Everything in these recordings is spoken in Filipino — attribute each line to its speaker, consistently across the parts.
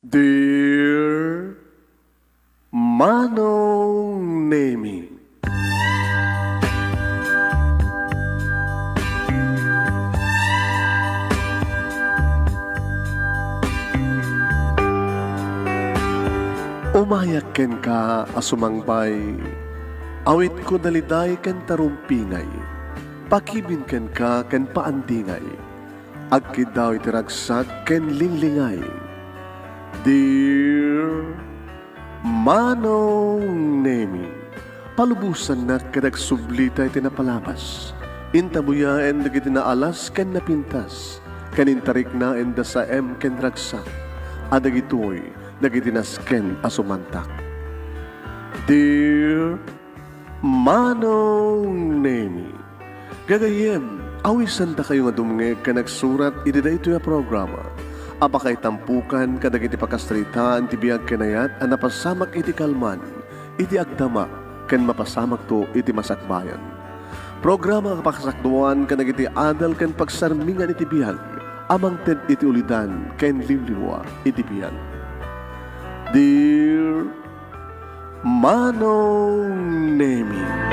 Speaker 1: Dear Manong Nemi, umayak ken ka asumangbay, awit ko daliday ken tarumpingay, pakibin ken ka ken paandingay, agkid daw itiragsak ken linglingay. Dear Manong Nemi, palubusan na kadagsublita iti napalabas, intabuya en dagiti naalas ken napintas, kanintarik na en sa ken ragsak, adagitoy dagiti nasken asumantak. Dear Manong Nemi, gagayem, awisan ta kayo nga dumngeg ka nagsurat iti daytoy a programa. Apakay tampukan kadag iti pakastritaan ti biyag kenayat a napasamak iti kalman, iti agdama, ken mapasamak to iti masakbayan. Programa kapakasakduan kadag iti adal ken pagsarmingan iti biyag, amang ted iti ulidan ken liwliwa iti biyag. Dear Manong Nemi,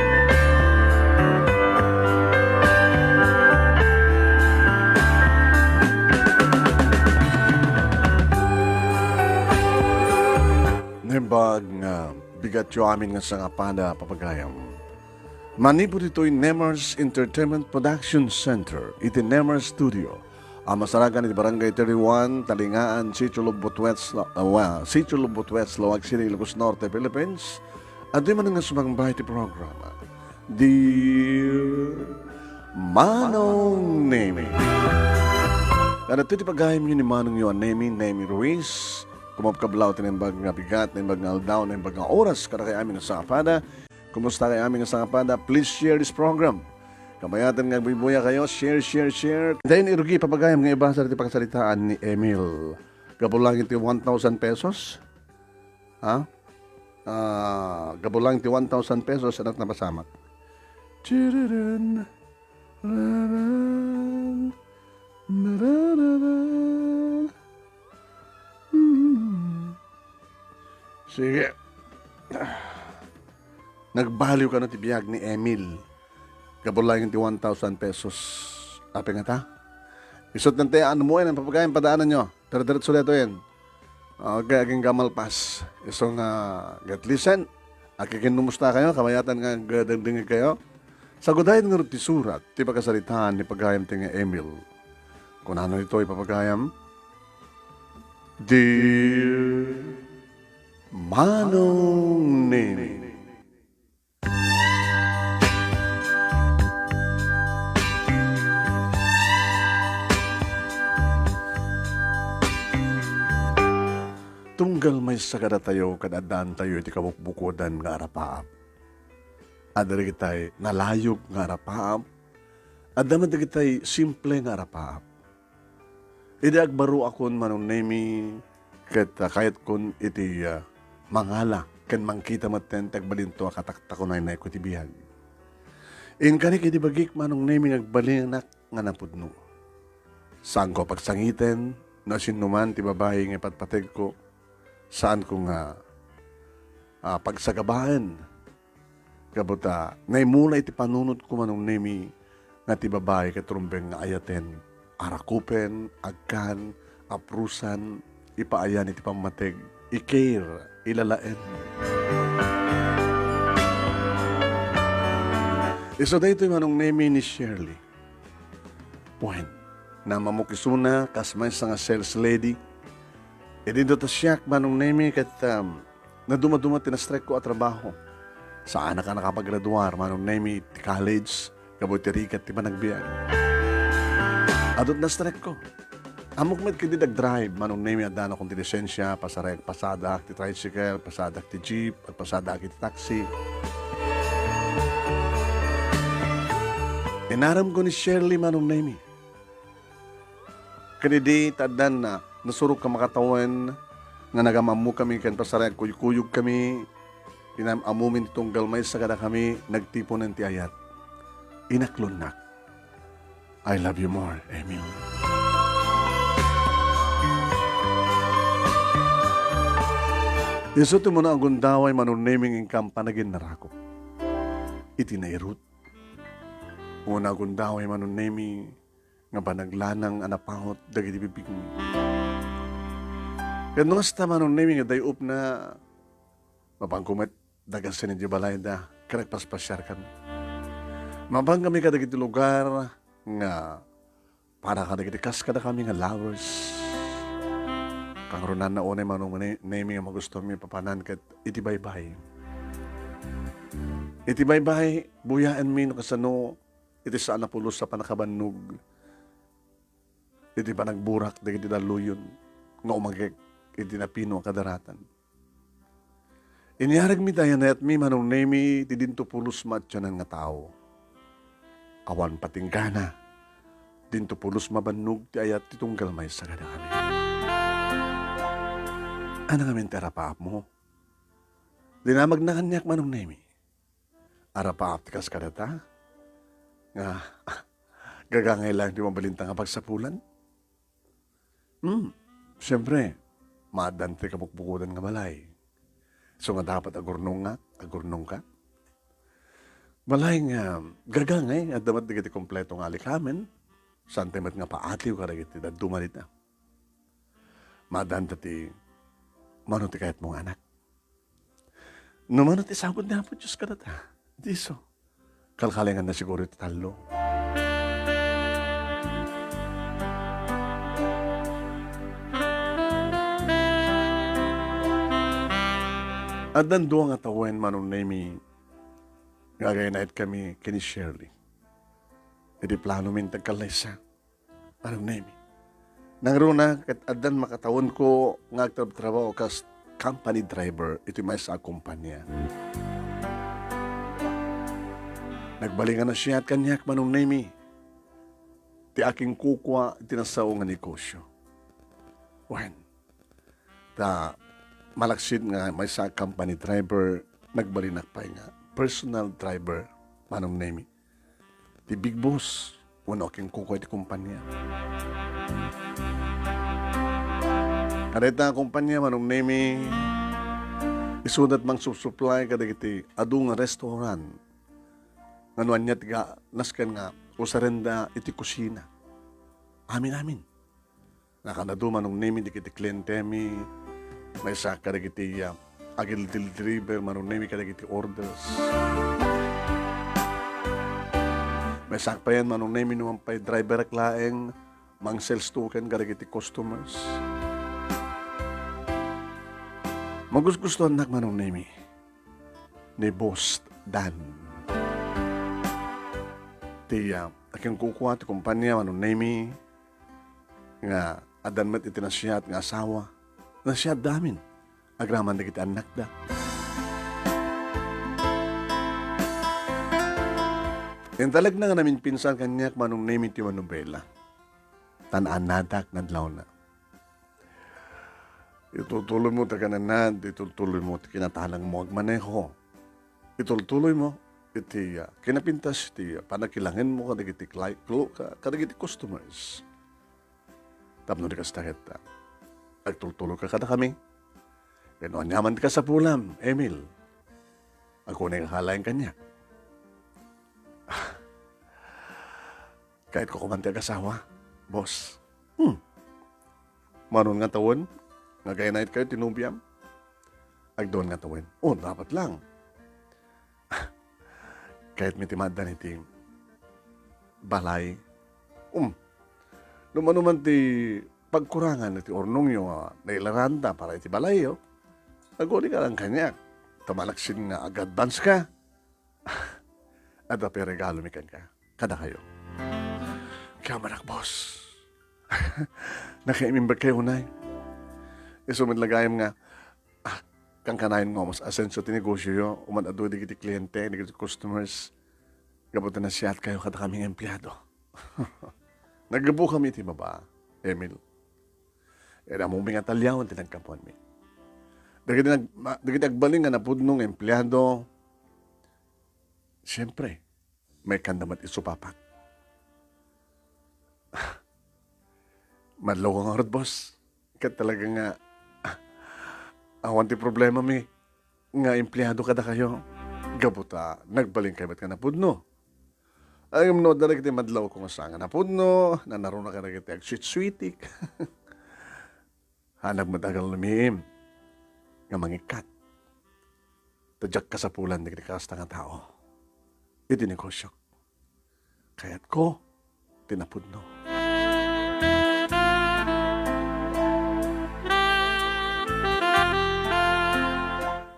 Speaker 1: Nembag nga bigat yo amin nga sa nga pada papagayam. Manipod ito'y Nemers Entertainment Production Center, iti Nemers Studio. Ang masaragan iti Barangay 31, Talingaan, Sitio Lubotwets, Lawag City, Ilocos Norte, Philippines. At di man nga sumangbay iti programa. Dear Manong Nemi. At ito iti pagayam yun ni Manong yun, Nemi Ruiz. Kumapkablaw tinembag nga bigat, tinembag nga aldaw, tinembag nga oras kada kay amin nga sangapada. Kumusta kay amin nga sangapada? Please share this program. Kamayatan nga bibuya kayo, share. Dahil irugi papagayam nga iba sa pagsalitaan ni Emil. Gabulang iti 1,000 pesos. Ha? Gabulang iti 1,000 pesos at napasamak. Chiririn. Sige. Nagbaliw ka na tibiyag ni Emil. Gabulang ti 1,000 pesos. Ape nga ta? Isot nante, ano mo yan? Ang papagayan padaanan nyo. Diretso dito yan. Okay, aking gamalpas. Isong get listen. Akikin numusta kayo. Kamayatan nga gadandingin kayo. Sagudayin nga ti surat. Ti pagkasalitaan ni pagayam ti nga Emil. Kung ano ito ipapagayam. Dear Manong Nemi, tunggal may sagada tayo kadadaan tayo iti kabukbukodan nga arapaap. Adari kitay nalayog nga arapaap. Adaman kitay simple nga arapaap. Iti agbaro akon Manong Nemi ket kahit kun iti mangala ken mangkita maten tagbalinto akataktakunay na ko ti bihag. In kani iti bagik Manong Nemi agbalinak nga napudno. Saan ko pagsangiten no sinuman ti babae nga ipatpateg ko. Saan ko nga pagsagabaan. Kabuta naimula iti panunod ko Manong Nemi nga ti babae katrumbeng nga ayaten arakupen, agkan, aprusan, ipaayan iti pamateg, i-care, ilalaen. Iso dito yung Manong Nemi ni Shirley. Point, na mamukisuna, kasmay sa nga sales lady. E dito ta siyak Manong Nemi kat na dumaduma tinastrek ko at trabaho. Saan na ka nakapagraduar Manong Nemi ti college, kabutirikat ti managbiyan. Adot na strek ko. Amok med kiti nag-drive, Manong Nemi adano kong ti lisensya, pasada ti tricycle, pasada ti jeep, at pasada ti taxi. Inaram ko ni Shirley Manong Nemi. Kanidi tadan na nasurok ka makatawan nga nagamamu kami kan pasarag kuyug kami. Inamumin itong galmay sa kada kami nagtipunan ti ayat. Inaklon na. I love you more, Emil. Iso ti mo na ang gundaway manunaming ingkam panagin narako. Iti nairut. Una gundaway manunami nga panaglanang anapahot dagiti bibig mo. Kano nga sa manunami nga dayup na mapangkumat dagan sa ninyo balay da karagpaspasyar kami. Mabang kami kadagiti lugar nga para kadagiti kas kada kami nga lovers. Kang runan na unay manong nami nga magusto mi papanan kat iti baybay. Iti baybay, buyaan mi no kasano iti saan na pulos sa panakabannog. Iti panagburak dagiti daluyon nga umagek iti napino ang kadaratan. Inyarag mi tayo na at mi manong nami ti dinto pulos matyanan nga tao. Awan patinggana, dinto pulos mabannog ti ayat ti tunggal may sagada kami. Ano nga terapaap mo? Dinamag na kanyak manong nemi. Arapaap ti kas kadata? Nga, gagangay lang di mabalintang nga pagsapulan? Siyempre, madante ka bukbukudan nga balay. So nga dapat agurnong ka. Balay nga, gagangay, at damat di kiti kompleto nga alikamen, santimet nga paatiw ka rin iti dadumalit na. Madanta ti, mano ti kahit mong anak. No mano ti sabod na po Diyos ka data. Diso. Kalkalingan na siguro iti talo. At danduang atawen manong nami gagayinait kami kini Shirley. Iti plano min tagkalaysa. Manong nami. Nangruna, kat adan makatawon ko nga agtrabaho kas company driver, ito may sa kumpanya. Nagbalingan na siya at kanyak manong nami. Ti aking kukwa, tinasaw nga negosyo. When, malaksid nga may sa company driver, nagbalinak pa nga, personal driver, manong nami. Ti big boss, wano aking kukwa iti kumpanya. Kareta kumpanya manong nemi isudat mang supply kadagiti adu nga restaurant nganuan niya tiga nasken nga usarenda iti kusina. Amin. Nakanadu manong nemi di kiti kliyente mi may sa kadagiti agil deliver manong nemi kadagiti orders. May sakpayan manong nemi naman pa'y driver klaeng mang sales token kadagiti customers. Magustuhan nak manong nemi ni Boss Dan. Ti aking kukuha ti kumpanya manong nemi nga adan met iti nasyat nga asawa. Nasyat damin. Agraman na kita anak da. Yung talag na nga namin pinsan kanyak manong nemi ti manubela. Tanaan nadak nadlaw na. Itutuloy mo ta kananan, itutuloy mo ti kinatalang mo agmaneho. Itutuloy mo iti kinapintas iti panakilangin mo kadagiti kadagiti customers. Tapno di kastakit agtultuloy ka kada kami. Kaya nyaman ka sa pulam, Emil. Ako na kakalain kanya. Kahit ko kumante asawa, boss. Manon nga tawon, nga kaya night kayo tinubiam. Agdoon nga tawin. Dapat lang. Kahit may timadan iti balay. Numanuman ti pagkurangan iti ornong yung nailaranda para iti balay yo. Aguli ka lang kanya. Tamalaksin nga ag-advance ka. At api regalo mikan ka. Kada kayo. Kaya manak boss. Nakaimimba kayo unay. Isumidlagayam nga, kang kanayin nga mas asenso ti negosyo yo, umanado di kiti kliyente, di kiti customers, gabutan na siya at kayo kada kaming empleyado. Naggabu kami ti baba, Emil. Kaya mong mga talyawan ti nagkapuan mi. Dagiti agbaling nga napudnong empleyado, siyempre, may kandamat isupapat. Madlaw ka nga rin, boss. Kat talaga nga, Awan ti problema mi, nga empleyado kada kayo. Gabuta, nagbaling kay ba't ka napudno. Ay, no, dala kiti madlaw ko nga sa nga napudno, na naroon na ka na kiti ag-sweet-sweetik. Hanag madagal lumihim, nga mangikat. Tadyak ka sa pulan, di kiti kasta nga tao. Iti negosyo. Kaya't ko, tinapudno.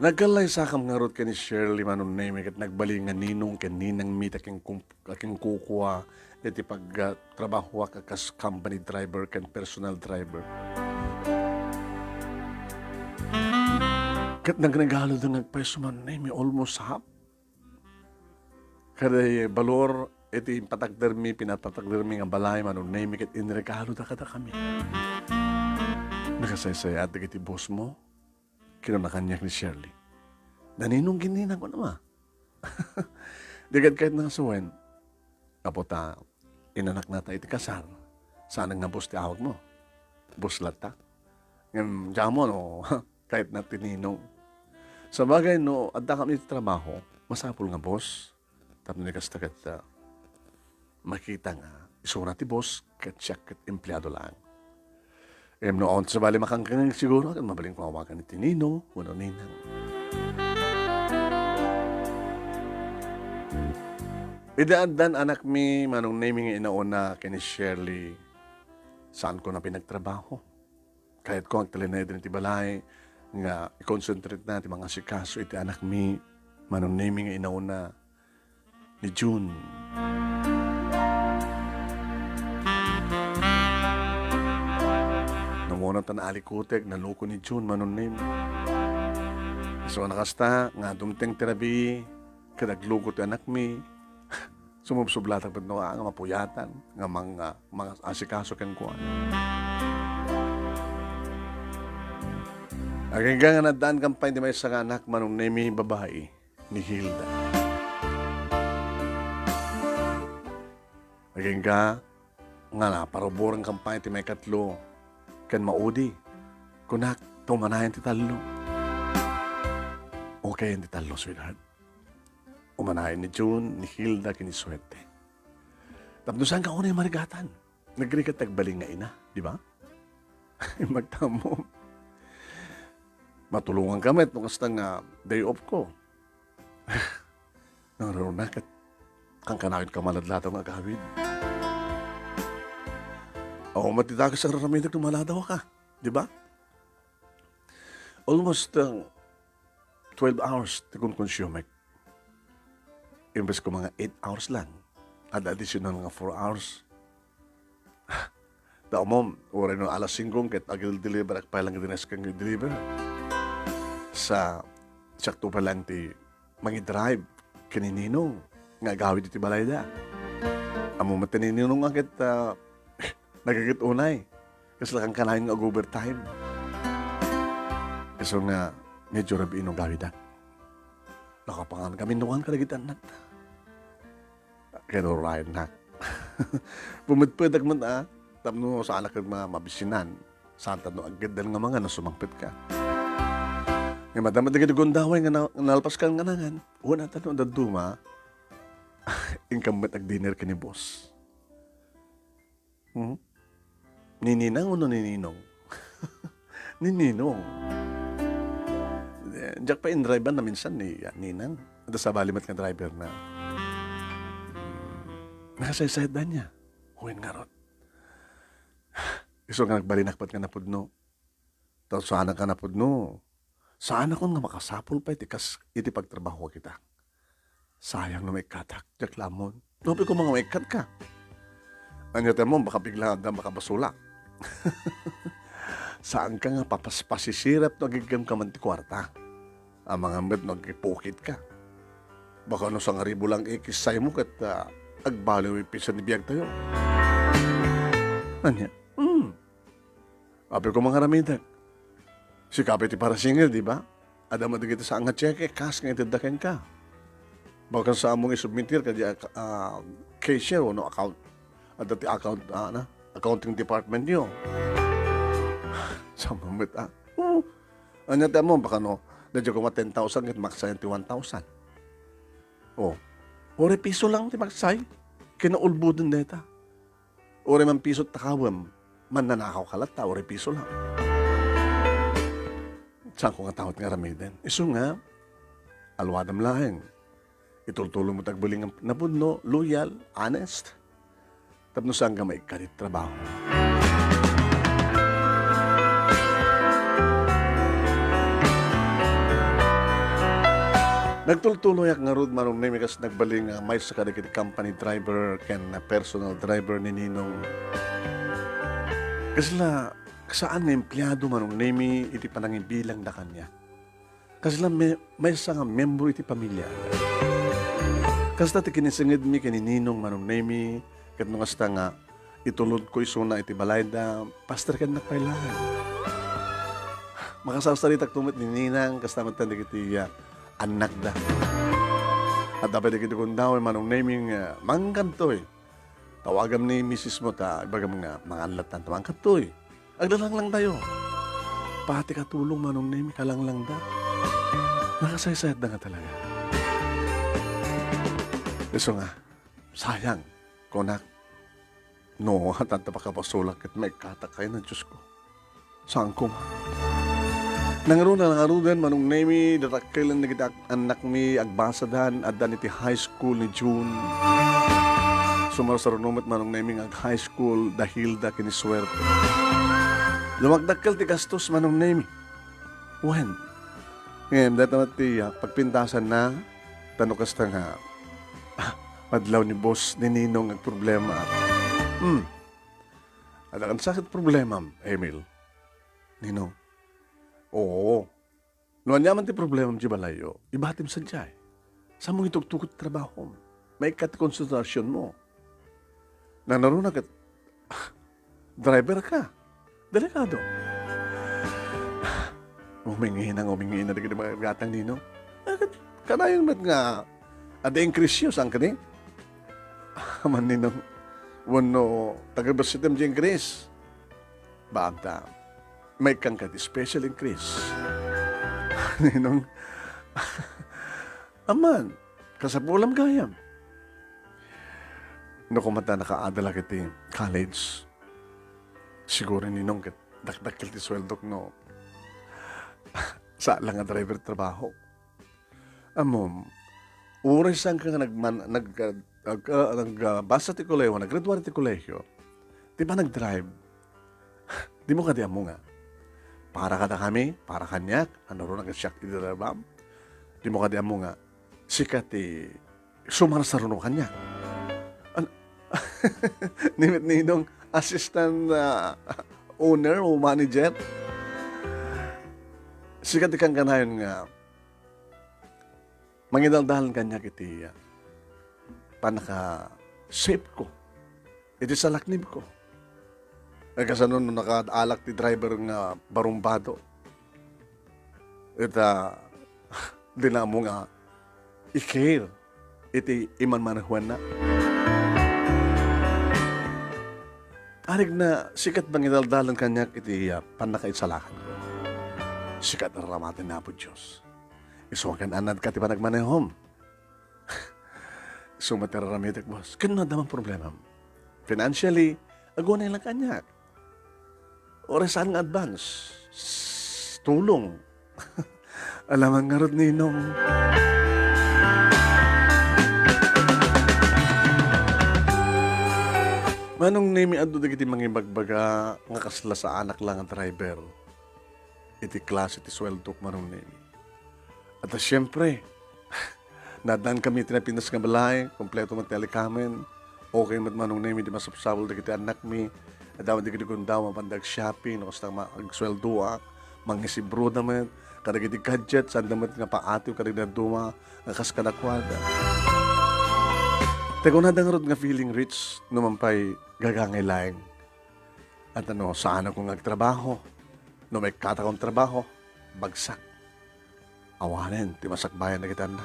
Speaker 1: Nagkalay sa kam nga rot ka ni Shirley manon name kat nagbali nga ninong ken ninang mita king kukuha iti pag trabaho ka kas company driver ken personal driver. Kat nagnagalo na nagpeso man name almost half. Kada balor iti patagdermi pinatagdermi nga balay manon name kat inregalo da kada kami. Nakasaysay at iti boss mo kinanakanyak ni Shirley. Naninong gininang ko naman. Digad kahit nasuwen. Kapota, inanak na tayo iti kasar. Saan nga bus ti awag mo? Bus lata. Ngayon, diyan mo, no? Kahit na tininong. Sa bagay, no, adda kami iti trabaho, masapul nga boss. Tapos nagkasta kat makita nga, isura ti boss, kat siya kat empleyado lang. Noon sa bali makangkang siguro at mabaling kumawakan ni Tinino, wano ninang. Idaan anak mi manong naming inauna kini Shirley saan ko na pinagtrabaho. Kahit ko ang talinay din iti balay nga i-concentrate na iti mga sikaso iti anak mi manong naming inauna ni June. Muna tan alikutek na loko ni June manonim. So nakasta nga dumteng terabi kadaglugo ti anak mi. Sumubsublatag pud nga mapuyatan nga mga asikaso ken kuan. Aging nga nadaan kampay di may sa anak manong nemi babae ni Hilda. Aging nga na paruborang kampay ti may katlo. Kan maudi, kunak, tumanayan ti talo. Okay yan ti talo, sweetheart. Umanayan ni June, ni Hilda, kiniswerte. Tapos saan ka una yung marigatan? Nagrigat tagbaling nga ina, di ba? Magtamo. Matulungan kami at nung kastang day off ko. Naroon na, kang kanakit ka maladlatang agawid. Oo, matitakas sa raramid na maladaw ka. Di ba? Almost 12 hours ti kun consume. Imbes ko mga 8 hours lang. At additional nga 4 hours. Dao mo, oray no alas 5 kahit agil-deliver at palang dinas kang deliver. Sa sakto pa lang ti mangi-drive kanininong nga gawid iti balay da. Amo mataninong nga ket nagagit unay. Kasi lang kanahin nga overtime. Kasi nga, medyo rabi inong gawida. Nakapangan kami nuwan kalagitan nat. Kaya Ryan na. Pumadpadag man tapno sa anak ng mga mabisinan. Santa no, agad nga mga nasumangpit ka. Nga madama na gundaway nga nalpas ka nga nangan. Una tanong daduma, income at ag-dinner ka ni boss. Nininang o nininong? Nininong. Diyak pa in-drive na minsan ni Ninang. Ito sa balimat nga driver na. Nakasaysayad na niya. Huwin nga ron. Iso nga nagbalinakpat ka na pudno. Tapos sana ka na pudno. Sana ko nga makasapol pa iti pagtrabaho kita. Sayang na may katak. Diyak lamon. Nopi ko mga may kat ka. Anyate mo, baka bigla na makabasula. Saan ka nga papaspasisirap na gigam ka man ti kwarta? Ang mga met nagkipukit ka. Baka no sang ribo lang ikisay mo kat agbaliw ipisan ni biyag tayo. Anya? Api ko mga ramidag. Si kapit ti para singil, di ba? Ada mo digito sa nga cheque, kas nga itadakan ka. Baka sa among isubmitir ka di cashier o no account. At dati accounting department niyo. Sa mamit Anya ta mo baka no, dadyo ko 10,000 ket maksay ti 1,000. Oh, ore piso lang ti maksay. Kinaulbudon neta. Ore man piso takawem, mananakaw kalat ta, ore piso lang. Saan ko nga tawat nga ramiden? Iso nga, alwadam laheng. Itultulo mo tagbuling ang nabudno, loyal, honest. Tapno saan ka may kalit trabaho. Nagtultuloy ak nga rod manong name kas nagbaling may sa kadikit company driver ken personal driver ni Ninong. Kasla saan nga empleyado manong name iti panangin bilang na kanya. Kasla may sa nga member iti pamilya. Kasla ti kinisingid mi kini Ninong manong name ket nung hasta nga itulod ko isuna iti balay da pastor ken nakailangan. Makasasalitak tumit ni Ninang kastamat tandig iti anak da. At dapat ikita kong daw manong naming mangkantoy. Tawagam ni misis mo ta, ibagam nga, mga anlatan, mangkantoy. Aglalang lang tayo. Pati katulong manong naming kalang lang da. Nakasaysayat na nga talaga. Iso nga, sayang, konak. No, tanta pa kapasulak at may katakay ng Diyos ko. Saan ko man? Nangarudan manong name datakailan na kita anak mi agbasadan at iti high school ni June. Sumarsarunumat manong name ag high school dahil da kiniswerte. Lumagdakkel ti gastos manong name. When? Ngayon, datamat ti pagpintasan na tanukas ta nga madlaw ni boss ni Ninong ang problema. Ada kan sakit problema, Emil. Ninong. Oo. Noon yaman ti problema di balayo, ibatim sa diyay. Sa mong itugtukot trabaho, may konsentrasyon mo. Nanaruna kat, driver ka. Delikado. Umingin na di mga gatang nino. Kanayon mat nga, ada increase yun, saan ka ni? Man ninong, wano, tagabasitam di increase. Baagta. May kang ka special increase. Ninong, aman, kasapulam gayam. No kumata nakaadala kiti college. Siguro ninong dakdakil ti sweldok no. Sa lang nga driver trabaho. Amom, oras ang ka nagbasa ti koleho, naggraduar ti koleho, di ba nag-drive? Di mo ka di amo nga. Para kada kami, para kanyak, ano ron ang siyak ti darabam. Di mo ka di amo nga. Sikat ti sumar sa runo kanyak. Nimit ninong assistant owner o manager. Sikat ti kang kanayon nga. Mangidaldahan kanyak iti panaka safe ko. Iti salaknib ko. Kasi noon nakaalak ti driver nga barumbado. Ita, di na mo nga i-care. Iti iman-manahuan na. Arig na sikat bang idaldalan kanyak iti panakaitsalakan ko. Sikat na ramatin na po Diyos. Isuwakan anad ka ti pa nagmanehom. Sumatiraramitik boss. Kano na damang problema? Financially, agunay lang kanyak. Oras ang advance. Tulong. Alam nga rin ninong. Manong nimi ado dagiti mga bagbaga nga kasla sa anak lang ang driver. Iti klase iti sweldo manong nimi. At siyempre, nadaan kami tinapinas nga balay, kompleto matali kamen. Okay manong nimi di masapsabol dagiti anak mi. At dapat di kundaw mapandag shopping, nakastang mag-sweldo mangisibro naman, kadagiti gadget, saan naman nga paatiw, kadagiti duma, nga kaskanakwada. Teko na dangrod nga feeling rich, numampay gagangay laing. At saan akong nagtrabaho, no may katakong trabaho, bagsak. Awanen, timasakbayan na kita na.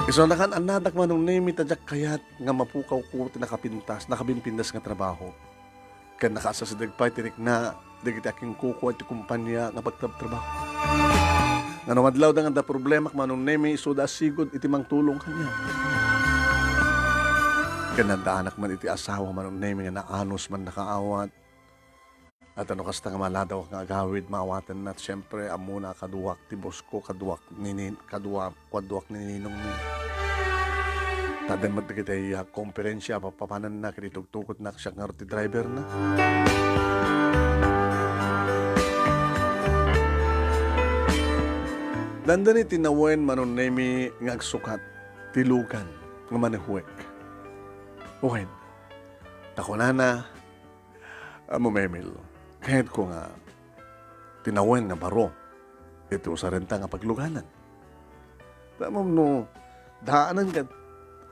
Speaker 1: Iso na kan anadak manong name itajak kayat nga mapukaw ko tinakapintas, nakabimpindas nga trabaho. Kan nakasasadag pa tirik na di kita aking kukuha iti kumpanya nga pagtrabaho. Nga namadlaw da nga da problema manong nemi isuda sigod iti mang tulong kanya. Kananda anak man iti asawa manong nemi nga naanos man nakaawat. At ano kasta nga maladaw nga agawid maawatan na siyempre amuna kaduwak ti boss ko kaduwak ni ninong mi. Tadan mat kita komperensya papanan na kinitugtukot na siya nga ti driver na. Dandan iti nawen manon nemi nga agsukat tilugan nga manehuwek. Uwen, takunana amumemil. Kahit ko nga tinawen nga baro ito sa renta nga pagluganan. Tamam no, daanan ka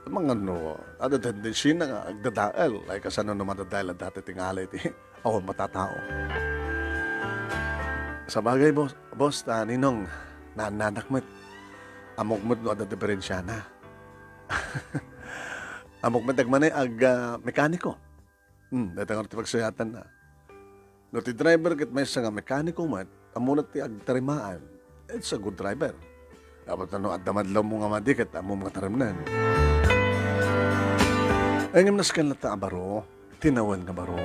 Speaker 1: mga no, ada tendency na nga agdadaal ay kasano no madadaal at dati tingalay iti awan matatao. Sa bagay boss ninong naananak mo't amok mo't no ada diferensya na. Amok mo't agmanay mekaniko. Dati nga iti pagsayatan na. No, ti driver ket may nga mekaniko man, amo na ti agtarimaan. It's a good driver. Dapat ano, at damadlaw mo nga madikat, amo mga tarimnan. Ay ngam naskan lata baro, tinawan nga baro.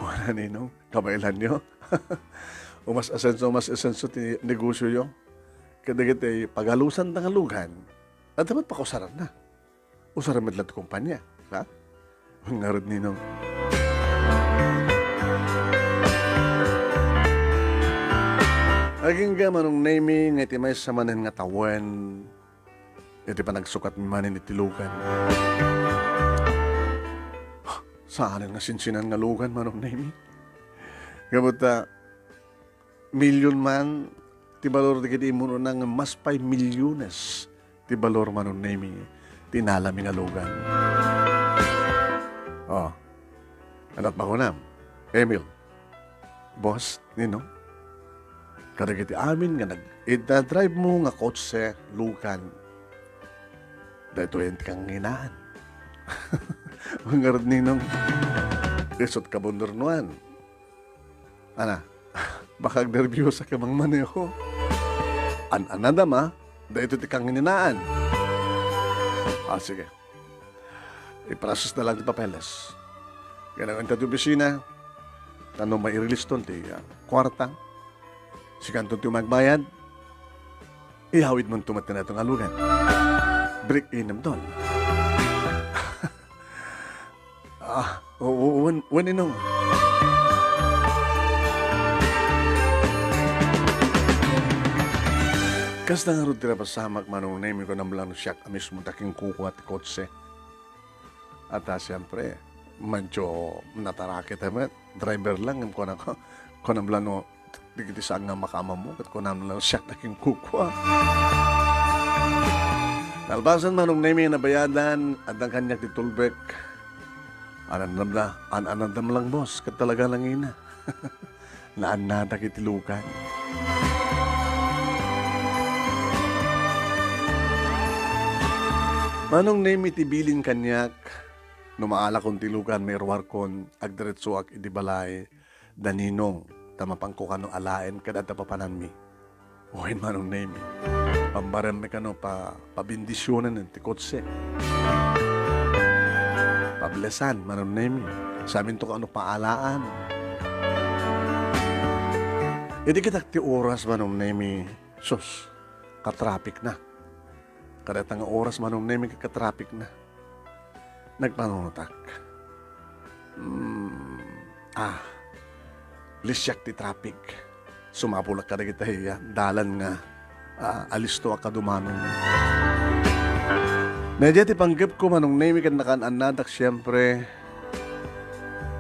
Speaker 1: Wala ninong, kabailan nyo. umas asenso ti negosyo yo. Kadagit ay pagalusan ng alugan, at dapat pa kusaran na. Usaran medlat kumpanya. Ha? Ngarod ninong. Aging manong naming nga iti may samanan nga tawen iti panagsukat manin iti lugan. Saan nga sinsinan nga lugan manong naming? Kabuta, milyon man ti balor di kiti imuno nang mas 5 milyones ti balor manong naming tinalami nga lugan. Oh, anak mahunam, Emil, boss, nino? Kadagiti amin nga nag-drive mo nga kotse, lukan. Dahito yung kang nginaan. Mangarad ninong, isot ka bundurnuan. Ana, baka nervyosa ka mang maneho. Anadama, dahito ti kang nginaan. Sige. I-process na lang ti papeles. Kaya nang ito opisina, tanong may i-release doon ti kwarta. Si kanto tiyo magbayad, ihawid mo tumat na itong alugan. Break in naman doon. Waninong. Kas na nga rin tira pasamak manong name ko ng lang siyak amis mo taking kukuha at kotse. At siyempre, medyo natarakit naman. Driver lang, ko na lang di kiti saan nga makama mo at ko naman lang siyak naking kukwa. Nalbasan manong name yung nabayadan at ang kanyak titulbek. Anandam lang boss, kat talaga lang ina. Naanada kitilukan. Manong name itibilin kanyak, numaala kong tilukan may ruwarkon, agdiretso ak idibalay, daninong. Tamapang ko kano alaen kadata papanan mi. Uhin manong name. Pambaran mi kano pabindisyonan ng tikotse. Pablesan manong name. Samin to kano paalaan. Hindi kita ti oras manong name. Sus, katrapik na. Kadatang oras manong name katrapik na. Nagpanunutak. Lisyak ti traffic. Sumapulak ka na kita dalan nga alisto ka dumanon. Nadya ti panggap ko manong name kan nakananadak siyempre.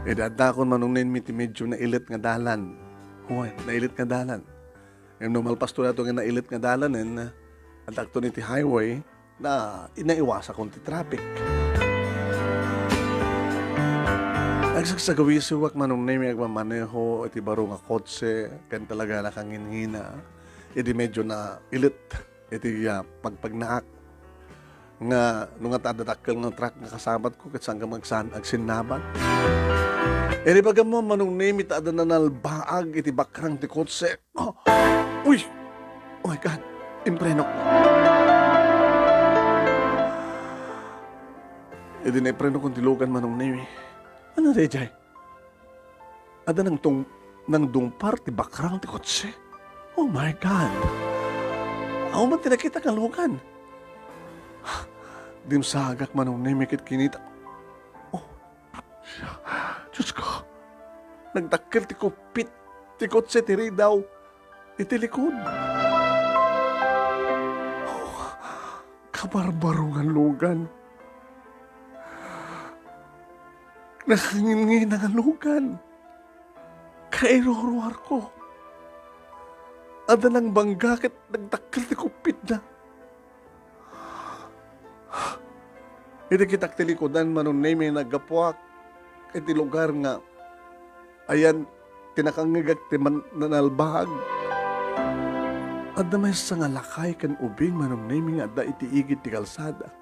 Speaker 1: Idadakon manong name ti medyo na ilit nga dalan. Huwag, na ilit nga dalan. Yung numalpas to na ito nga na ilit nga dalan at akto ni ti highway na inaiwasa kong ti traffic. Nagsagsagawi suwak manong name agmamaneho iti baro nga kotse kan talaga nakangingina iti medyo na ilit iti pagpagnaak nga nung nga tadatakkel ng truck nga kasabat ko kat saan ka agsinnaban Eri baga mo manong name ita ada nanalbaag iti bakrang ti kotse. Oh, uy! Oh my God! Impreno ko. E di na impreno kong tilugan manong name. Ano rejay? Ada nang dungpar ti bakrang ti kotse. Oh my God! Ako man tinakita kang lugan. Dim sagak manong name kit kinita. Oh, Diyos ko. Nagdakkel ti kupit ti kotse ti ridaw. Iti likod. Oh, kabarbarungan lugan. Nakangingin ang lugan. Kairuruar ko. Ada ng bangga kat nagdakkel ti kupit na. Iti kitak ti likodan manon may nagapuak iti lugar nga ayan tinakangigag ti nanalbahag. Adda may sa nga lakay kan ubing manon nga adda iti igid ti kalsada.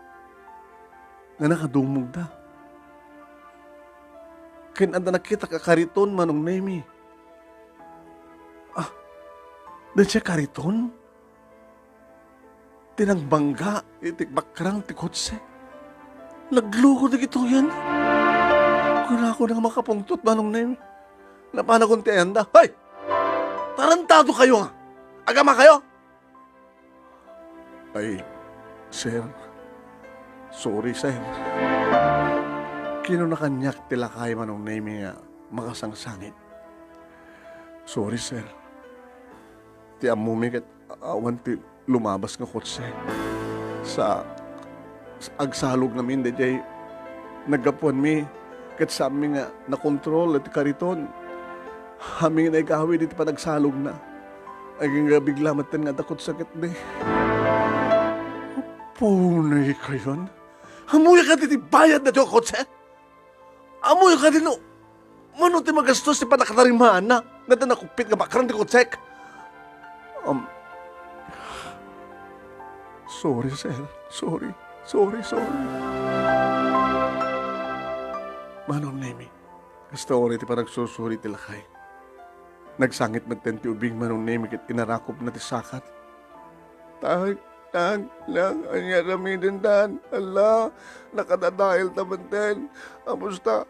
Speaker 1: Nga nakadumog da. Ken adda nakita ka kariton manong nemi. Da siya kariton? Tinangbangga, iti bakrang ti kotse. Nagluko na ito yan. Kung ako nang makapungtot manong nemi. Napanakon ti anda. Hoy! Tarantado kayo nga! Agama kayo! Ay, sir. Sorry, sir. Kino na kanyak tila kay manong nemi nga makasangsangit. Sorry, sir. Ti amumi kat awan ti lumabas nga kotse. Sa agsalog namin dayjay nagapuan mi kat sa amin nga nakontrol at kariton. Amin nga nagawi dito pa nagsalog na. Aging nga bigla matan nga dakot sakit di. Punay kayon? Amuya ka diti bayad na tiyo kotse? Amuya ka dino? Mano ti magastos ti panakatarimaan na? Nata nakupit nga bakrang ti kotsek? Sorry, sir. Sorry. Manong Nemi, gusto ko rin pa nagsusuri ti lakay. Nagsangit magtenti ubing manong Nemi kit inarakop na ti sakat. Tag lang, anya rami din dan. Ala, nakadadahil tamanten. Amusta?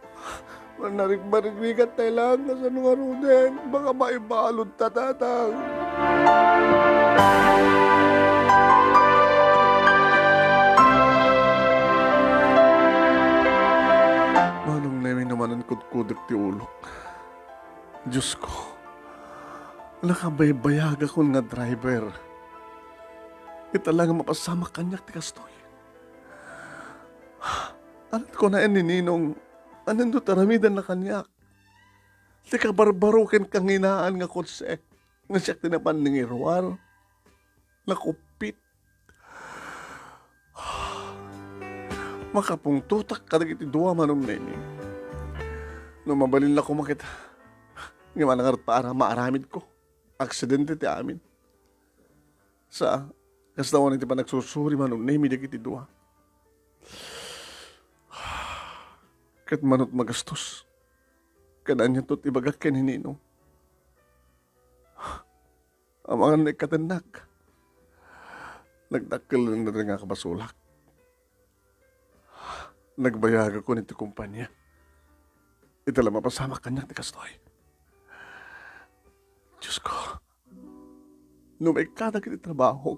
Speaker 1: Manarigrigat tayo lang na sa nungaruden. Baka maibalod tatatang. Manong Nemi naman ang kudkudak ti ulok. Diyos ko, nakabaybayag ako nga driver. Ita lang mapasama kanyak ti kastoy. Anat ko na nininong, anando taramidan na kanyak. Ti kabarbaruken kanginaan nga kotse. Nga siya tinapan ng irwar. Nakupit. Makapungtutak kadag iti duwa manong Nemi. Nung mabalin lang ko makita. Nga manangarot para maaramid ko. Aksidente ti amin. Sa kastawan iti pa nagsusuri manong Nemi dag iti duwa. Kat manot magastos. Kadanya to't ibagak ken hininong. Ang mga naikatanak. Nagdakkel na nga kabasulak. Nagbayag ako nito kumpanya. Ito lang mapasama kanyak ti kastoy. Diyos ko. Nung may kadag iti trabaho.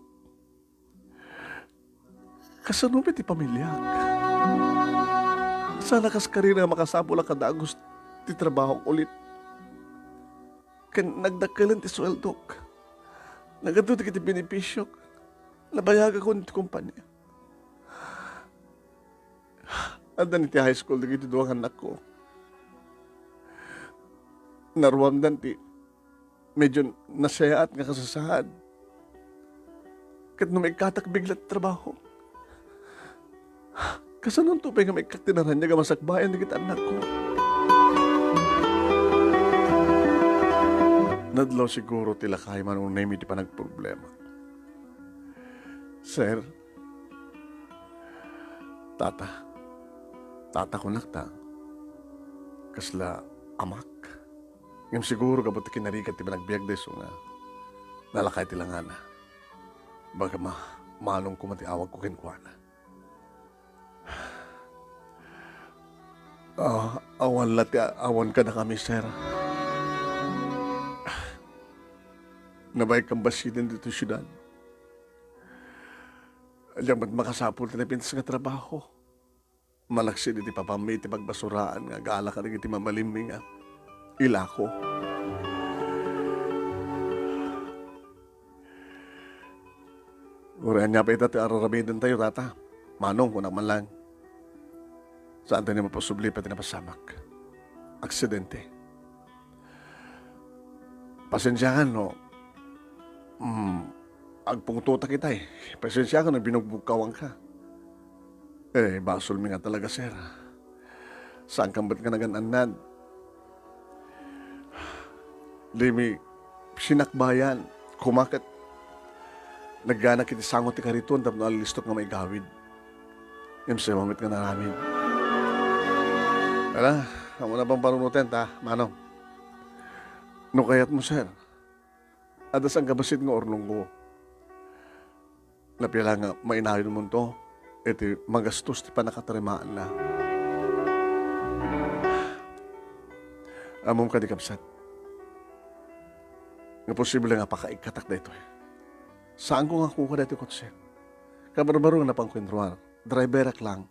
Speaker 1: Kasanupit ti pamilyag. Sana kas karina makasapula kadagos ti trabaho ulit. Kan nagdakkelan ti sweldok. Nagaduti kiti benepisyo. Nabayag ako nito kumpanya. At ti high school dito duwang anak ko. Naruamdan ti medyo nasayaat nga kasasahad. Kat nung may katak biglat trabaho. Kasanong tupay nga may kakitinaran niya nga masakbayan na kita anak ko. Nadlaw siguro tila kay manong Nemi di pa nagproblema. Sir, Tata ko nakta. kasla amak. Ngam siguro kabut kinarigat ti panagbiag deso nga nalakay ti langana. Baga malong ko mati awag ko kinkwana. Awan lati awan ka na kami, sir. Nabay kang basidin dito syudad. Alam ba't makasapul na pintas nga trabaho. Malaksin iti papamay iti pagbasuraan nga gala ka iti mamaliming nga. Ilako. Urihan niya pa ito araramidan tayo, tata. Manong, kung naman lang. Saan tayo mapasubli pati napasamak? Aksidente. Pasensyahan, no? Agpungtuta kita eh. Pasensyahan, no? Binugbugkawang ka. Basol mi nga talaga, sir. Saan kang ba't ka nagananad? Limi, sinakbayan, kumakit. Nagganak iti sangot ti kariton, tapos nalistok nga may gawid. Yung sa mamit nga namin. Wala, amo na bang parunutin, ta, manong? No kayat mo, sir. Adas ang kabasit nga ornong ko. Napila nga, mainayon mo to. Iti magastos ti panakatarimaan na. Amom ka di kapsat. Nga posible nga pakaikatak na ito eh. Saan ko nga kuha dito kotse? Kabarbaro nga napangkwentruar. Driverak lang.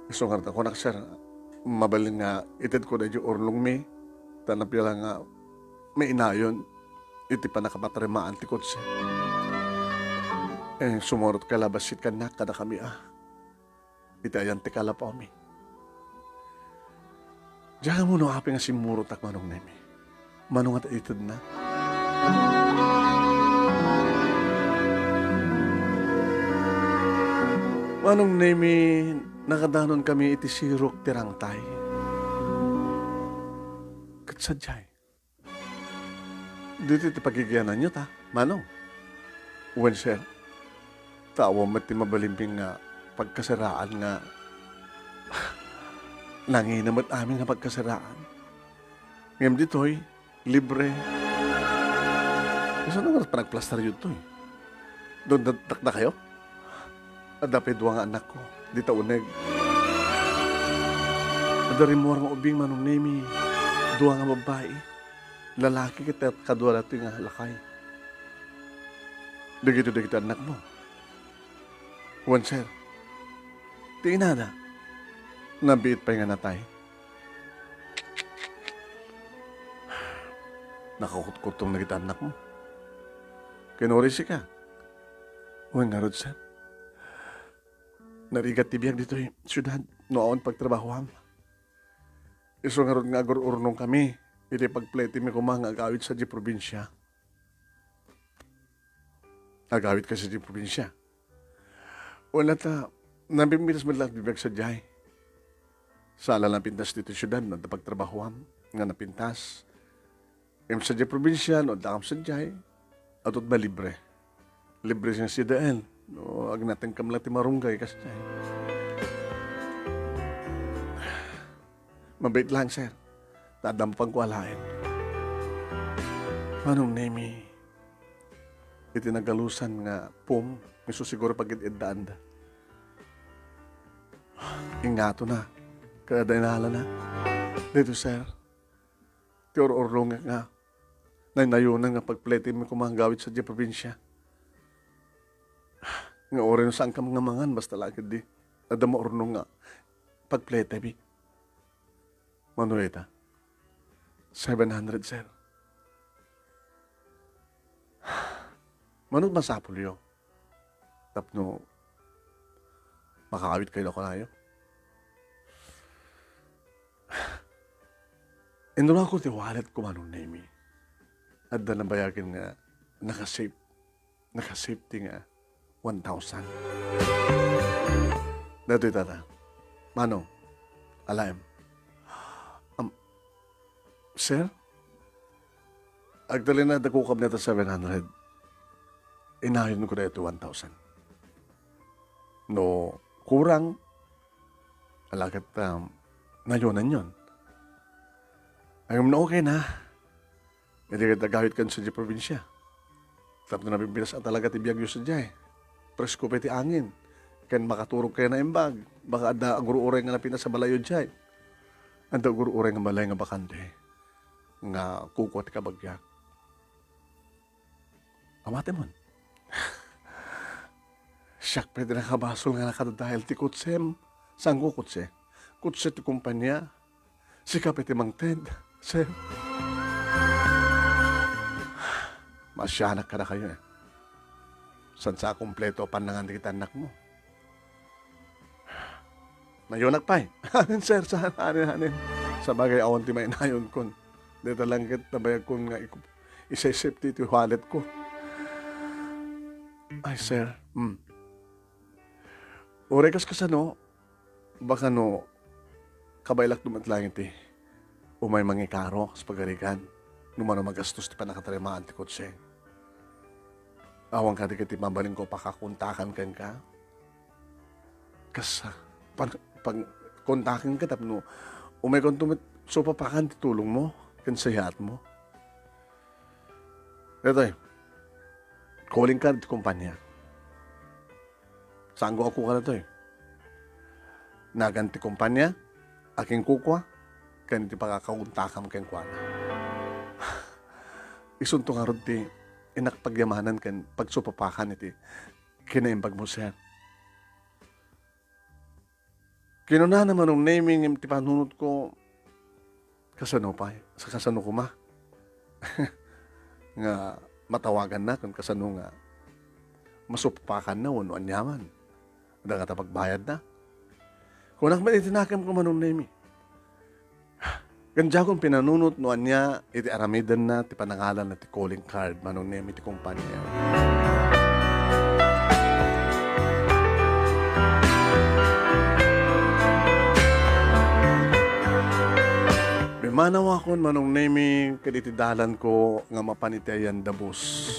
Speaker 1: Gusto nga ako na, sir. Mabalin nga itid ko na yung orlong mi. Tanapila nga may inayon. Iti pa nakapatarimaan ti kotse. Sumorot ka labasit ka na kada kami Iti ayan ti kalapaw mi. Diyan mo no hapi nga simurot ak manong nemi. Manong at itid na. Manong nemi, nakadanon kami iti sirok tirangtay. Katsadyay. Dito iti pagigianan nyo ta, manong. When sir, tawa mo ti mabalimbing nga pagkasaraan nga nanginamat amin nga pagkasaraan. Ngayon dito'y libre. Kasi ano nga panagplastar yun to eh. Doon na kayo? Adapay duwa nga anak ko. Di tauneg. Adari mo nga ubing manong nemi. Duwa nga babae. Lalaki kita at kadwa nato nga halakay. Dagito anak mo. One sir. Tingin na. Nabiit pa nga natay. Nakakutong na kita anak mo. Kinorisi ka. Uy nga rod, sir. Narigat tibiyag dito eh. Syudad, noon pagtrabahoam. Iso nga rod nga agor-urnong kami. Iti pagplete mi kumang agawit sa di probinsya. Agawit ka sa di probinsya. Wala ta, nabimitas mo lang bibig sa jay. Sala lang pintas dito syudad, no, pagtrabahoam. Nga napintas. Sa di probinsya, no, dakam sa jay. Atot ba libre? Libre siya si Dael. No, ag natin kam lang ti marunggay kasi jay. Mabait lang, sir. Tadampang ko alain. Manong nemi, itinagalusan nga pum, miso siguro pag-idaan da. Ingato na, kaya dainala na. Dito, sir, ti or-orlong nga, naynayunan nga pagplete mo kumanggawit sa di probinsya. Nga orin saan ka mga mangan, basta lagid di. Adama ornong nga, pagplete bi. Manueta. 700, sir. Manong masapul yun. Tapno, makakawit kayo na ko na yun. Indula ko ti wallet ko manong nemi. At da nabayagin nga, nakasafety nga, 1,000. Dato'y tata. Manong, alam. Sir? Agdali na dakukab na ito 700. Inahin ko na ito 1,000. No, kurang. Alagat nayonan yon. Ang na okay na. Hindi ka gawit kan sa di probinsya. Tapos na bibilas at talaga ti biyag sa di. Presko pa ti angin. Kan makaturog kayo na imbag. Baka ada aguro-uray nga napina sa balayo di. Anda aguro-uray nga balay nga bakante. Nga kuko ti kabagyak. Amate mon. Siyak pwede nakabasol nga nakadadahil ti kutsem. Saan ko kutse? Kutse ti kumpanya. Sikap iti mang Ted. Sir. Masyanak ka na kayo eh. San sa kumpleto panangan kita anak mo. Nayonak pa eh. Hanin sir, saan hanin. Sa bagay awan ti may nayon kon. Dito lang kit nabayag kon nga isa-isip ti wallet ko. Ay sir, Orekas kasano, baka no, kabaylak dumatlang iti. Umay mangikaro sa pagarikan. Numano magastos ti panakatarimaan ti kotse. Awang ka di kiti mabaling ko pakakuntakan kan ka. Kasa, pag kontakin ka tapno, umay kong supapakan ti tulong mo, kansayat mo. Ito calling card ti kumpanya. Saan ko ako ka na to Naganti kumpanya, aking kukwa, kaniti pakakauntakam ken kwa. Isunto nga ron ti inakpagyamanan kan pagsupapakan iti kinaimbag mo sir. Kinuna naman ng naming ti panunod ko kasano pa sa kasano ko ma. Nga matawagan na kung kasano nga masupapakan na wano anyaman. Ada nga tapagbayad na. Kung nakman itinakam ko manong name. Ganja kong pinanunot no anya iti aramidan na ti panangalan na ti calling card manong name iti kumpanya. Bimanaw akon manong name kaditi dalan ko nga mapanitayan dabos.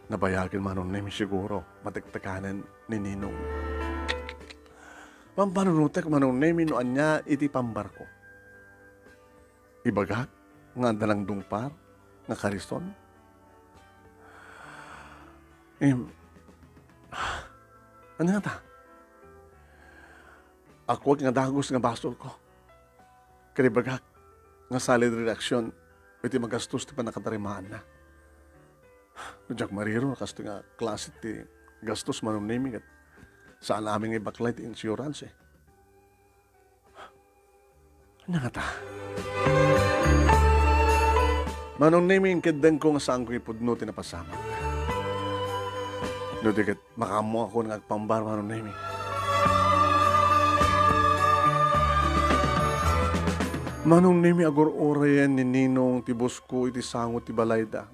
Speaker 1: Nabayagin manong name siguro matiktakanan ni Ninong. Pampanunutek manong name no anya iti pambarko. Ibagak nga dalang dungpar nga karison. Ano nga ta? Ako nga dagos nga basol ko. Karibagak nga salid reaksyon iti magastos ti panakatarimaan na. Nujak mariro kasto nga klase ti gastos manong name at saan namin ibaklay ti insurance eh. Ano nga ta? Manong naming kadang ko nga saan ko ipudno tinapasama. No dikat makamo ako ng agpambar manong naming. Manong naming agor orayan ni Ninong tibos ko iti sangot ti balayda.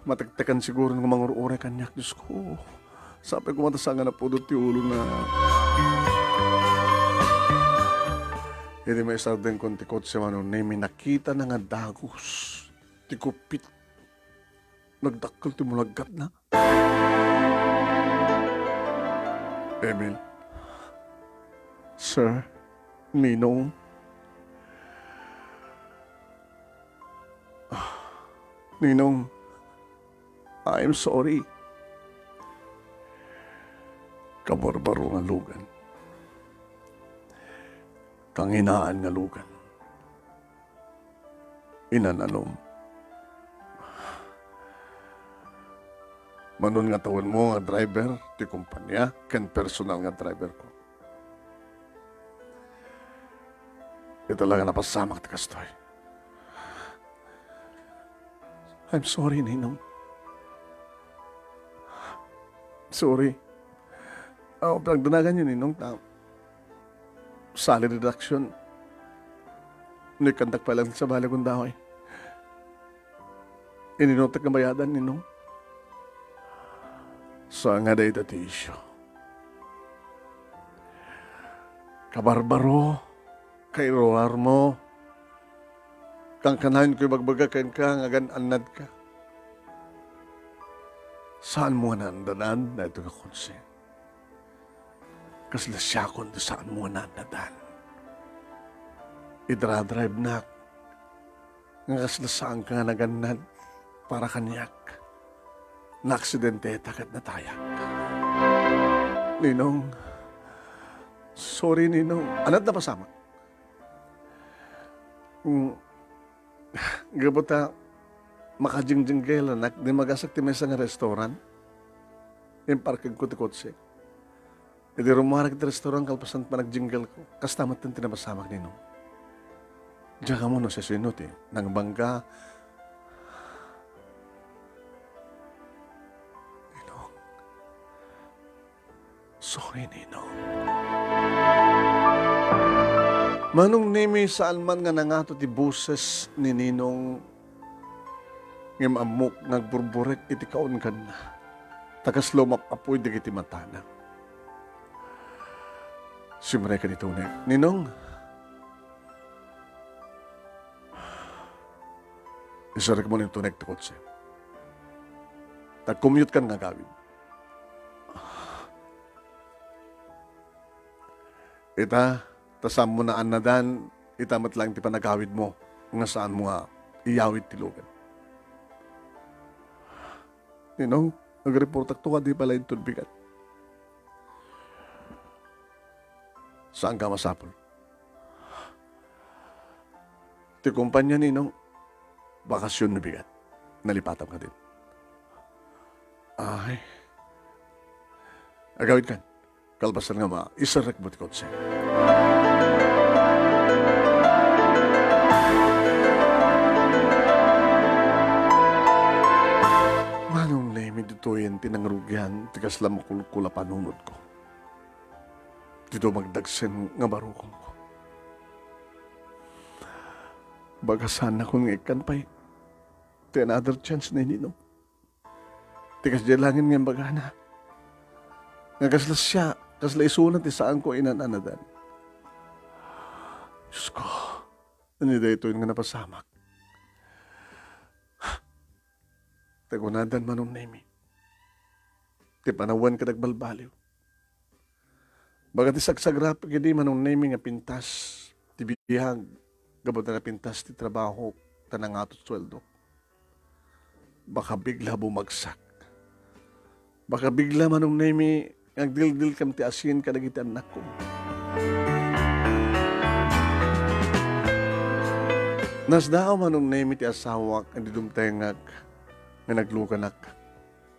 Speaker 1: Matagtakan siguro ng mga oray kanyak. Diyos ko, sabi ko matasangan na po doon ti ulo na. Hindi may isardeng kong tikot si Manong Nemi, nakita na nga dagos. Tikupit. Nagdakkel ti mulagkat na. Emil. Sir, Ninong. Ninong. I'm sorry. Kabarbaro nga lugan. Kanginaan nga lugan. Inananom. Manon nga tawon mo nga driver, ti kumpanya, ken personal nga driver ko. Ito lang nga napasamak ti kastoy. I'm sorry, Ninong. Sorry. Pinagdanagan yun, Ninong. Salary reduction. Nikandak pa lang sa bala kong dahoy. Ininotek na bayadan, Ninong. Sa nga day dati isyo. Kabarbaro, kairoar mo, kang kanahin ko'y bagbaga kain ka, nga gan-anad ka. Saan mo nandanan na ito ka konsen? kasla siya kundi saan mo nanadan. Idra-drive na, nga kasla saan ka naganad para kanyak. Na-aksidente takat na tayak. Ninong, sorry Ninong, anat na pasama. Gabota, makajingjinggel anak, di magasak ti may nga restaurant. Yung parking ko ti kotse. Hindi rumarag ti restaurant kalpasan pa nagjinggel ko. Kastamat ng tinabasamak Ninong. Diyan ka mo no sa sinut eh. Nang bangga. Ninong. Sorry Ninong. Manong nimi saan man nga nangato ti buses ni Ninong ngem amok nagburburek iti kaon kan na. Takas lumap apoy di kiti matana. Simre ka nito Ninong. Isarik mo na yung tunek ti kotse. Tag-commute kan nga gawin. Ita, tasam mo na anadan, itamat lang ti panagawid mo, nga saan mo nga iyawid ti lugan. Ninong, nag-reportak to ka di pala yung tulbigat. Saan ka masapol? Ti kumpanya Ninong, bakasyon na bigat. Nalipatan ka din. Ay. Agawid kan. Kalbasan nga ma, isarek mo ti kotse. Manong nemi dito yan tinangrugyan, tigas lang makulkula panunod ko. Dito magdagsen nga barukong ko. Bagasan akong ikan pa'y ti another chance na Ninong. Tikas dilangin nga bagana. Nga kasla siya, kasla isunat saan ko inananadan. Diyos ko, anida ito yung nga napasamak. Tagunadan manong nemi. Ti panawan ka nagbalbaliw. Baga ti sagsagrap gidi manong nemi nga pintas, ti bihag, gabot na pintas ti trabaho, tanangatot sweldo. Baka bigla bumagsak. Baka bigla manong nemi nagdildil kam ti asin ka nagiti anak ko. Nasdaaw manong nemi ti asawak ang didumtengag nga naglukanak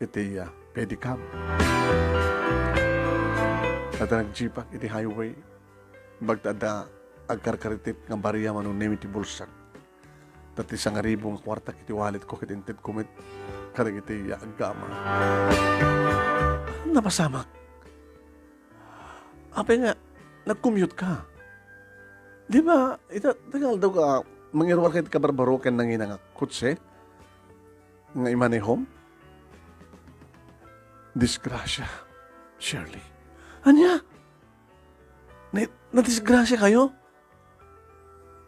Speaker 1: iti pedicab. At nagjipak iti highway bagtada agkarkaritip nga bariya manong nemi ti bulsak. Tati isang aribong kwarta kiti wallet ko kitintit kumit karag iti agama. Napasamak. Apay nga, nag-commute ka. Di ba, tagal daw ka, mangirwar kayo kabarbarokan ng ina nga kutse, nga imanay home? Disgrasya, Shirley. Anya? Na-disgrasya kayo?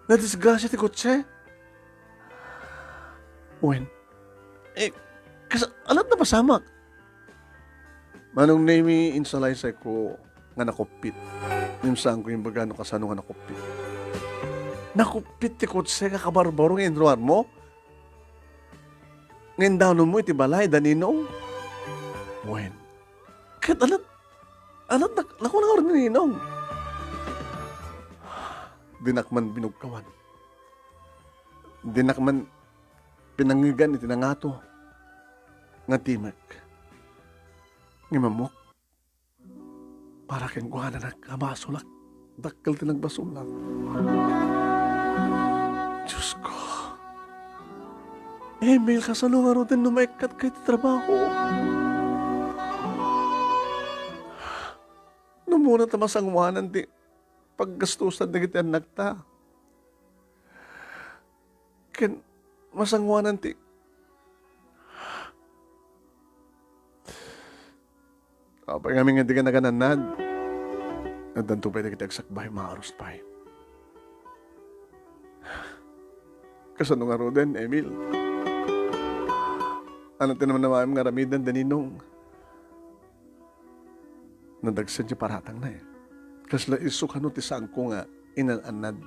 Speaker 1: Na-disgrasya ti kutse? When? Alat na pasamak. Manong nemi insalaysay ko nga nakupit. Nimsaan ko yung bagano kasano nga nakupit. Nakupit ti kutse ka kabarbaro nga indruan mo? Ngayon daw mo iti balay, daninong? When? Kahit alat naku na orin ninong. Dinakman binugkawan. Dinakman pinangigan iti nangato nga timek. Ngimamok para ken kuha na nagkabasulak. Dakkel ti nagbasulak. Diyos ko. Emil, kasalo nga rin numaikat kay ti trabaho. Numuna ta masangwanan ti paggastusan na kiti anak ta. Ken masangwanan ti apay nga nga di ka nagananad. Nadanto pa'y kita agsakbay, maaros pa'y. Kasano nga roden, Emil? Ano tinaman naman nga ramidan, daninong? Nadagsan niya paratang na eh. Kasla isukan ti saan ko nga inananad.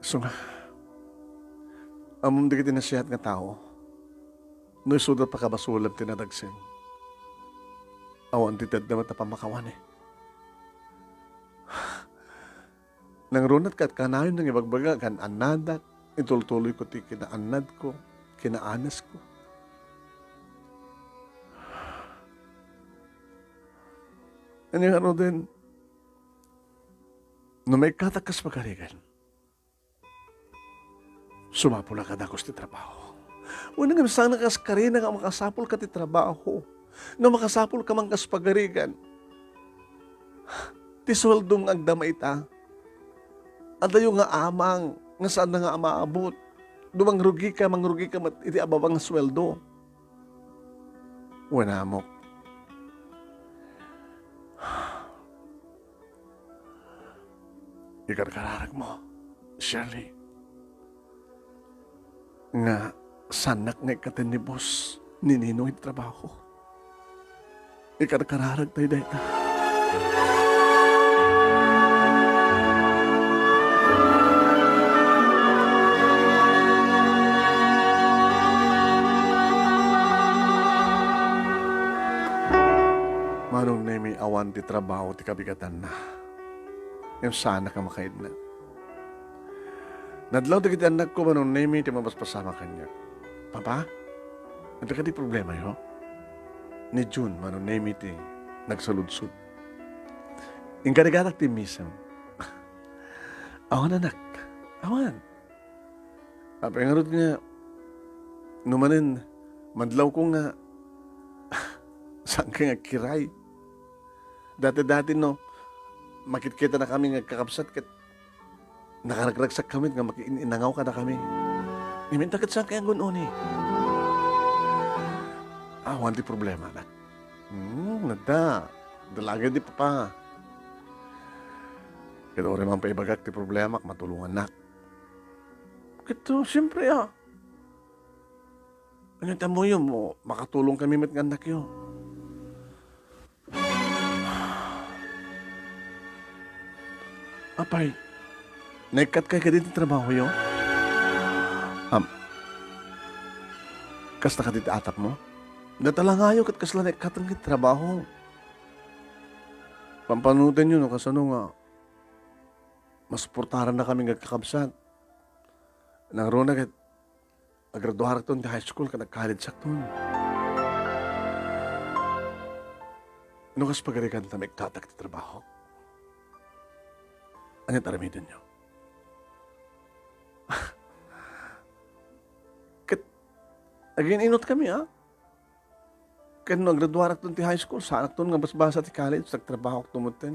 Speaker 1: So nga, amom di kita nasiyat nga tao, no isudat pa kabasulam tinadagsin. Awan ti tad naman tapamakawan eh. Nang runat kat kanayon ng ibagbaga kan anadak, itultuloy ko ti kinaanad ko, kinaanas ko. Ano yung ano din, no may katakas magkarigan, sumapula ka na ako sa trabaho. Una nga misang nakaskarina nga makasapul ka ti trabaho. No makasapul ka mang kaspagarigan, ti sweldo nga agdamay ta. Adayo nga amang, nga saan na nga maabot. Dumang rugi ka, mangrugi ka, iti ababang sweldo. Wala mo. Ikarkararag mo, Shirley. Nga, sanak nga ikatinibos, nininong iti trabaho. Ikarkararag tayo dahil ta. Manong na may awan ti trabaho ti kabigatan na. Yung sana ka makaid na. Nadlaw ti kiti anak ko manong na may ti mabaspasama kanya. Papa, ito ka di problema yo? Ni June, manong na may ti nagsaludsud. Yung kanigatak ti misam. Awan anak, awan. Apa yung arot nga, numanin, madlaw ko nga, saan ka nga kiray? Dati-dati no, makikita na kami nga kakapsat kat nakaragragsak kami nga inangaw ka na kami. Iminta kat saan kaya gunon eh. Awan di problema anak. Nada. Dalaga di papa. Kaya ori man paibagak ti problema matulungan nak. Kito, siyempre Ano tamo yun mo, makatulong kami met nga anak yun. Apay, naikat kay ka din trabaho yun? Kasta ka din atap mo? Natalangayo kat kasla naikat ang trabaho. Pampanutin yun, no, kasano nga, mas portaran na kami nagkakabsat. Nangro na kat, agraduar ton di high school ka nag-college ton. Ano kas pagarikan na may katak ti trabaho? Ano taramitin nyo? Kat, again inot kami Kat no, graduar ton ti high school, saan ton nga basbasa ti college, nagtrabaho k tumutin.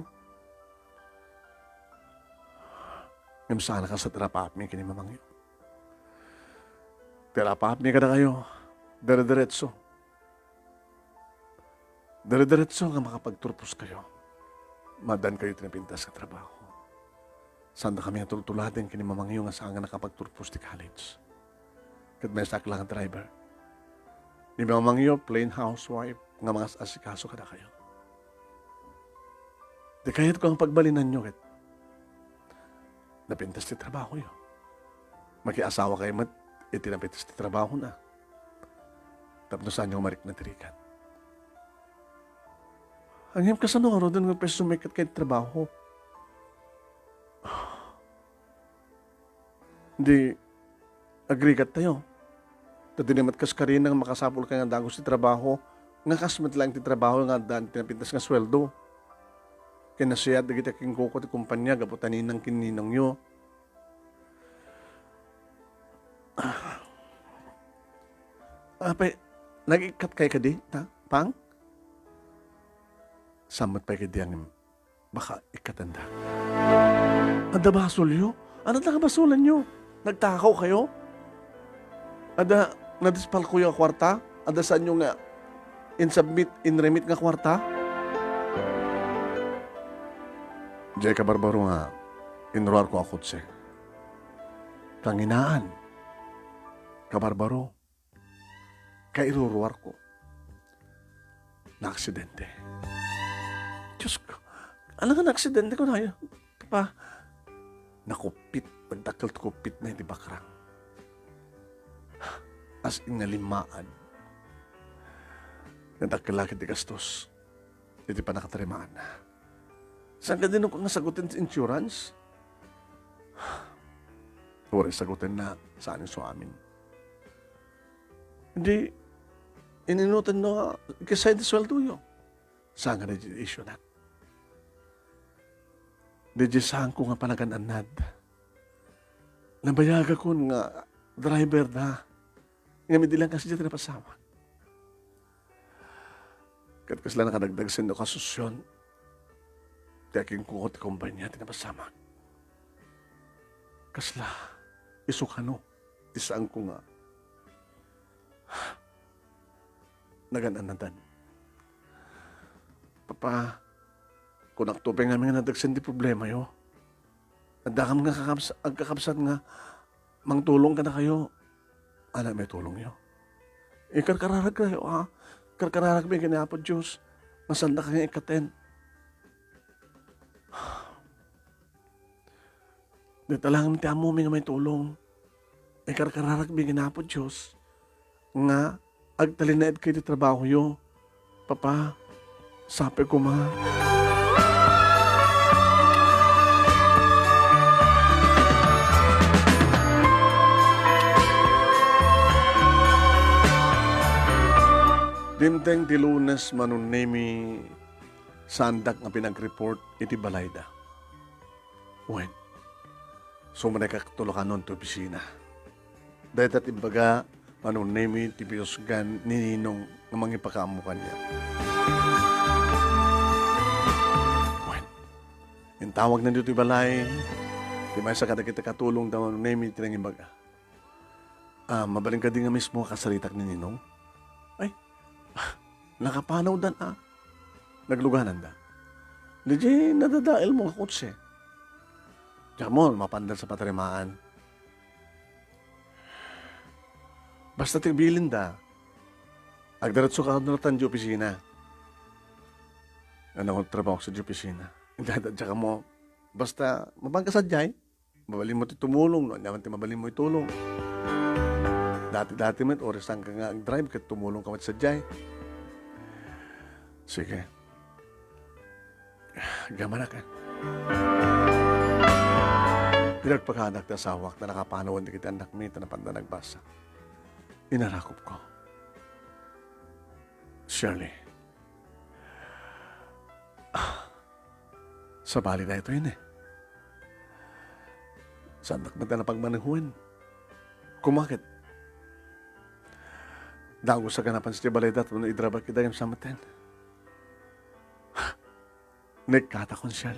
Speaker 1: Ngam sana ka sa terapap mi kini mamangyo. Terapap mi ka na kayo, dire-diretso. Dire-diretso nga makapagturpos kayo. Madan kayo tinapintas sa trabaho. Saan na kami natutulatin kini mamangyo nga saan nga nakapagturpos ti college. Kat may saklang ang driver. Di mamangyo, plain housewife, nga mga asikaso ka na kayo. Di kayat ko ang pagbalinan nyo, kat napintas ti trabaho yun. Makiasawa kayo mat, itinapintas ti trabaho na. Tapos saan nyo marik na tirikan. Ang hiyam kasano nga rin nga peso sumikat kayo trabaho. Hindi, agree kat tayo. Tadi naman kas karin nga makasapol ka nga dagos ti trabaho, nga kasmat lang ti trabaho nga daan tinapintas nga sweldo. Kaya nasiyat na kita king kuko ti kumpanya, gaputanin ng kininang nyo. Nag-ikat kayo ka di, pang? Samot pa kayo di ang baka ikatanda. Ada basol yo? Ano na kabasulan nyo? Nagtakaw kayo? Ada, nadispal ko yung kwarta? Ada saan nyo nga in-submit, in-remit nga kwarta? Diyan ka barbaro nga, inruar ko ako siya. Kanginaan, kabarbaro, kairuruar ko. na aksidente. Diyos ko, ano nga na aksidente ko na yun? Pa, nakupit, pagdakal kupit na hindi bakrang. As in nalimaan. Nadakilakit di gastos. Hindi pa nakatarimaan na. Saan ka din ako nga sagutin sa insurance? Wala sagutin na saan yung amin. Hindi, ininutan na kasi di sweldo yun. Saan nga na issue na? Di saan ko nga panagananad. Nabayaga ko nga driver na. Nga may dilang kasi dyan napasama. Kat kasla nakadagdag sa kasusyon. Tiyaking kukot kumpanya tinapasama. Kasla, isukano, isang ko nga. Nagananadan. Papa, kung naktupay nga mga nadagsan di problema yo. Nadakam nga agkakabsat nga, mang tulong ka na kayo. Anak, may tulong yo. Karkararag kayo, ha? Karkararag may kinapod Diyos. Masanda ka nga ikaten. Dito lang ti amo nga may tulong. Karkararag may kinapod Diyos. Nga, agtalinaid kayo di trabaho yo. Papa, sabi ko ma. Dimteng di Lunes manunemi sandak nga pinag-report iti balayda. When? So manay kakatulakan nun to opisina. Dahil at imbaga manunemi ti pinusgan ni Ninong nga mangipakaamukan niya. When? Yung tawag na dito balay, di may sa kada kita katulong daw manunemi ti nang imbaga. Mabaling ka din nga mismo kasalitak ni Ninong. Ay, nakapanaw dan nagluganan da. Di nadadail mo ka kutse. Diyan mo, mapandal sa patarimaan. Basta tibilin da. Agdaratso ka na tan di opisina. Ano kong trabaho sa di opisina. Indadadya ka mo. Basta, mabang ka sa diyay. Mabalin mo ti tumulong. No? Naman ti mabalin mo itulong. Dati-dati met, oras ka nga drive kat tumulong ka mat sa diyay. Sige. Gamana ka. Pinagpaghanak na sawak na nakapanawan na kita anak mi, tanapan na nagbasa. Inarakop ko. Shirley. Sa bali na ito yun eh. Sandak na na pagmanahuin. Kumakit. Dago sa ganapan sa tibalay dato na idrabak kita yung samaten. Nagkatakon siya,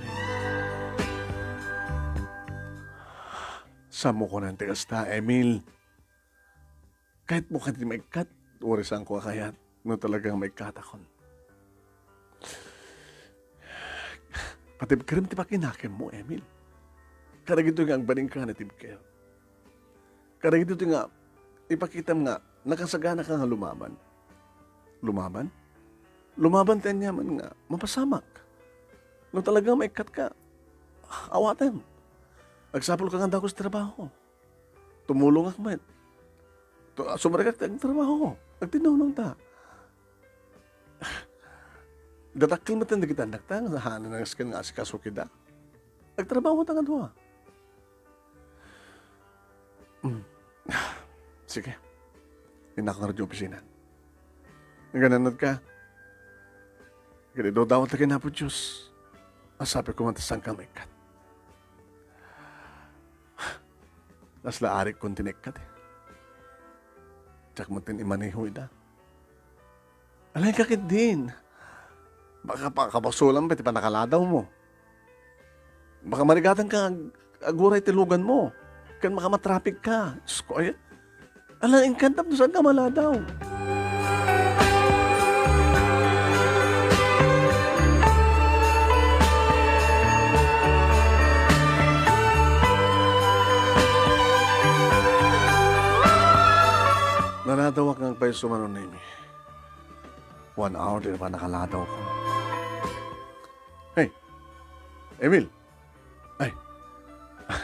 Speaker 1: Samo ko ng tigasta, Emil. Kahit mo di may kat, orisan ko kayat, no talagang may katakon. Patib karim ti pakinakim mo, Emil. Karagito nga ang baling ka na tibker. Karagito nga, ipakita nga, nakasagana ka nga lumaban. Lumaban? Lumaban tayo niya man nga, mapasamak. No talagang may kat ka, awatan. Agsapol ka nga daw sa trabaho. Tumulong akmet. Sumaragat ang trabaho. Nagtinulong ta. Datakil mo tayo kita anak ta, nahanan ng skin nga si kasukida. Nagtrabaho ta nga doon. Sige. Inakang radyo opisina. Nagananod ka. Ganito daw at laki na po Diyos. Sabi ko matasang ka may kat. Nasla arik kong tinekkat eh. Tsak mo tinimanihoy da. Alay kakit din. Baka pa kapasulang pati pa nakaladaw mo. Baka marigatan ka aguray tilugan mo. Kan makamatraffic ka. Skoy. Alay, inkantap doon saan ka maladaw. Nanadawak ng payo sumanon na imi. 1 hour din pa nakaladaw ko. Hey, Emil. Ay,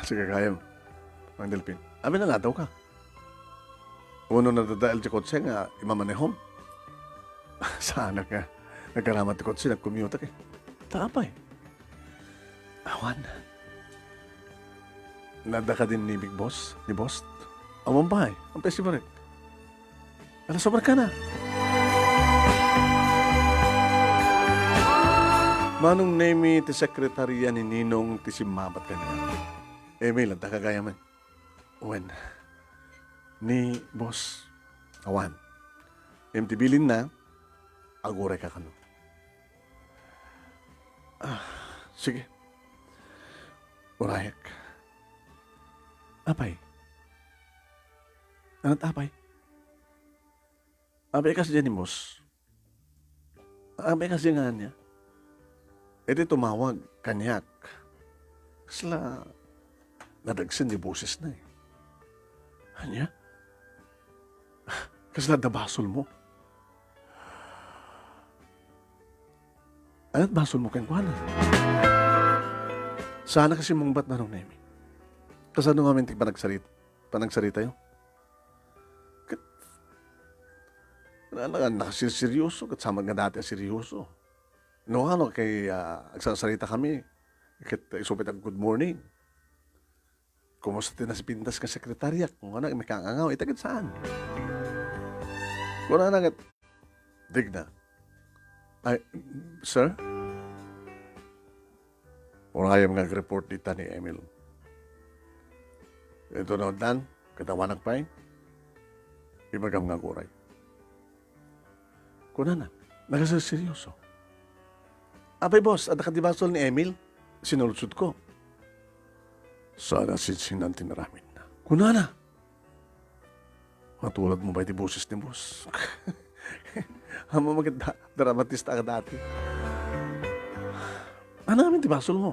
Speaker 1: sige kaya mo. Mang Delpin. Amin na ladaw ka. Uno na dadaal si kotse nga imamanehom. Sana ka. Nagkaramat si kotse, nag-commute ka. Taapay. Awan. Nada ka din ni Big Boss, ni Boss. Awang bahay, ang festival. Alas sobrang ka na. Manong name ti sekretarya ni Ninong ti simabat kanina. Emil, ang takagaya man. Uwan. Ni Boss. Awan. Emtibilin na, aguray ka kano. Sige. Urayak. Apay. Anong apay? Apay kasi dyan ni Boss. Apay kasi nga niya. Ito tumawag, kanyak. Kasla, nadagsin di boses na eh. Anya? Kasla dabasol mo. Ano't basol mo kang kuhanan? Sana kasi mong ba't na nung nemi. Kasano nga mintig panagsalita yun? Nakasiryoso, kat sama nga dati seryoso. No, ano, kay agsasalita kami, isupit ang good morning. Kumusta din na si Pintas ka sekretarya? Kung ano, may kangangaw, itagad saan? Kung ano, dig na. Ay, sir? Wala kayong nag-report dito ni Emil. Ito na, Dan, katawan ng pain. Ibagam nga kuray. Kung ano, nakaseryoso. Abay, boss, at nakadibasol ni Emil, sinulutsod ko. Sana sinsinan tinaramin na. Kunana. Matulad mo ba iti boses ni boss? Hama maganda, dramatista ka dati. Ano namin tibasol mo?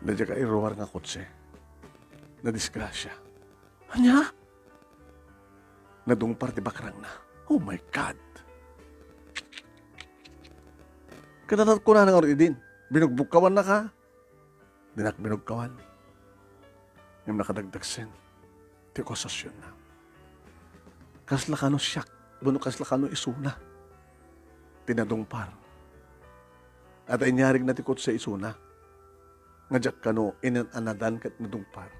Speaker 1: Nadya ka iruwar nga kotse. Nadisgrasya. Anya? Nadungpar di bakrang na. Oh my God. Kanatat ko na ng ori din. Binugbukkawan na ka. Dinak binugkawan. Yung nakadagdagsin. Di ko sasyon na. Kasla ka no siyak. Buno kasla ka no isuna. Tinadungpar. At ay nyarig na tikot sa isuna. Ngajak ka no inananadan kat nadungpar.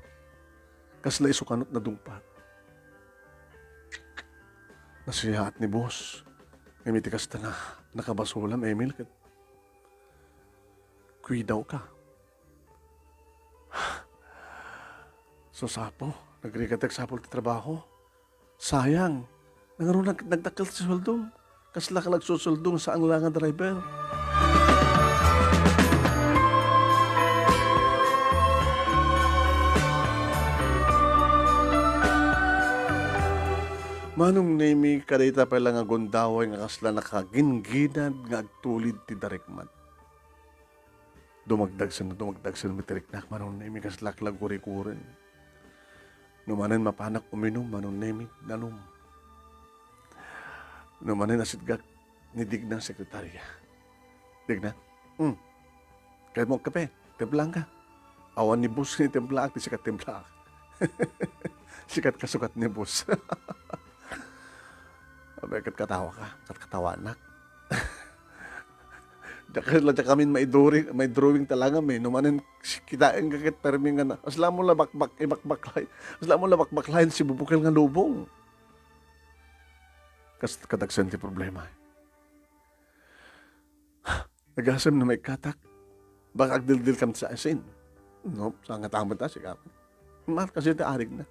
Speaker 1: Kasla iso kanot nadungpar. Nasiyahat ni boss. Imitikas ta na nakabasulam, Emil. Kuidaw ka. So sapo, nagrikatek sapol ti trabaho. Sayang, nagdakil ti suldong. Kasla ka nagsusuldong sa ang langan driver. Manong nemi kadita pa lang agundaway nga kasla nakaginginad nga agtulid ti darikman. Dumagdag sa mitiriknak manong nemi kasla klaguri-kurin. Numanen mapanak uminom manong nemi nanom. Numanen asidgak ni Digna sekretarya. Digna? Kahit mo kape, templang ka. Awan ni Bus ni templaak, di sikat templaak. Sikat kasukat ni Bus. Abay, katawa ka. Katawa anak. Dahil kami may drawing talaga may. Numanin, kitain kakit perming nga na. Asla mo labakbak, ibakbaklay. Asla mo labakbaklayin si bubukal nga lubong. Kadagsan ti problema. Nagasam na may katak. Baka agdildil kam sa asin. No, sa nga tamad na siya. Mahal kasi iti arig na.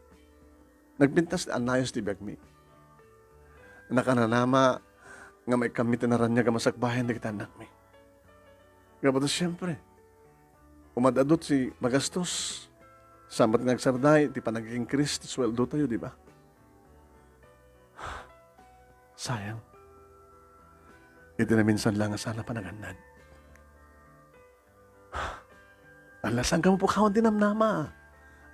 Speaker 1: Nagbintas na anayos ti bagmi. Nakananama nga may kamitan na ran niya gamasakbayan na kita anak mi. Kapag siyempre, umadadot si magastos. Samat nga agsarday, di pa nag-increase, ti sweldo tayo, di ba? Sayang. Ito na minsan lang sana panagandad. Alasan ka mo po kawan dinamnama.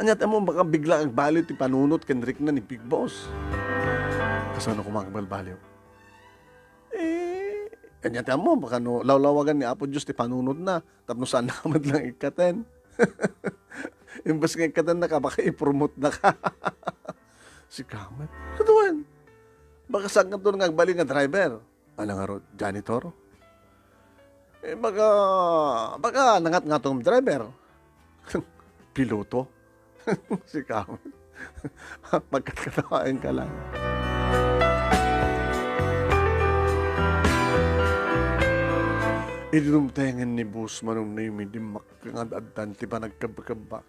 Speaker 1: Anyat mo baka bigla ang baliw ti panunot kenrik na ni Big Boss. Kasano ko makabal-baliw? Kanya tiyan mo, baka no, lawlawagan ni Apo Diyos, ti panunod na. Tapos saan na kamad lang ikaten. Imbas nga ikaten na ka, baka i-promote na ka. Si Kamat. Katuan. Baka saan ka doon nga bali nga driver. Ano nga ro, janitor? Baka nangat nga tong driver. Piloto. Si Kamat. Magkatkatawan ka lang. Idinumtengan ni Bus manong na yung hindi makangad-adan, ti ba nagkabakaba.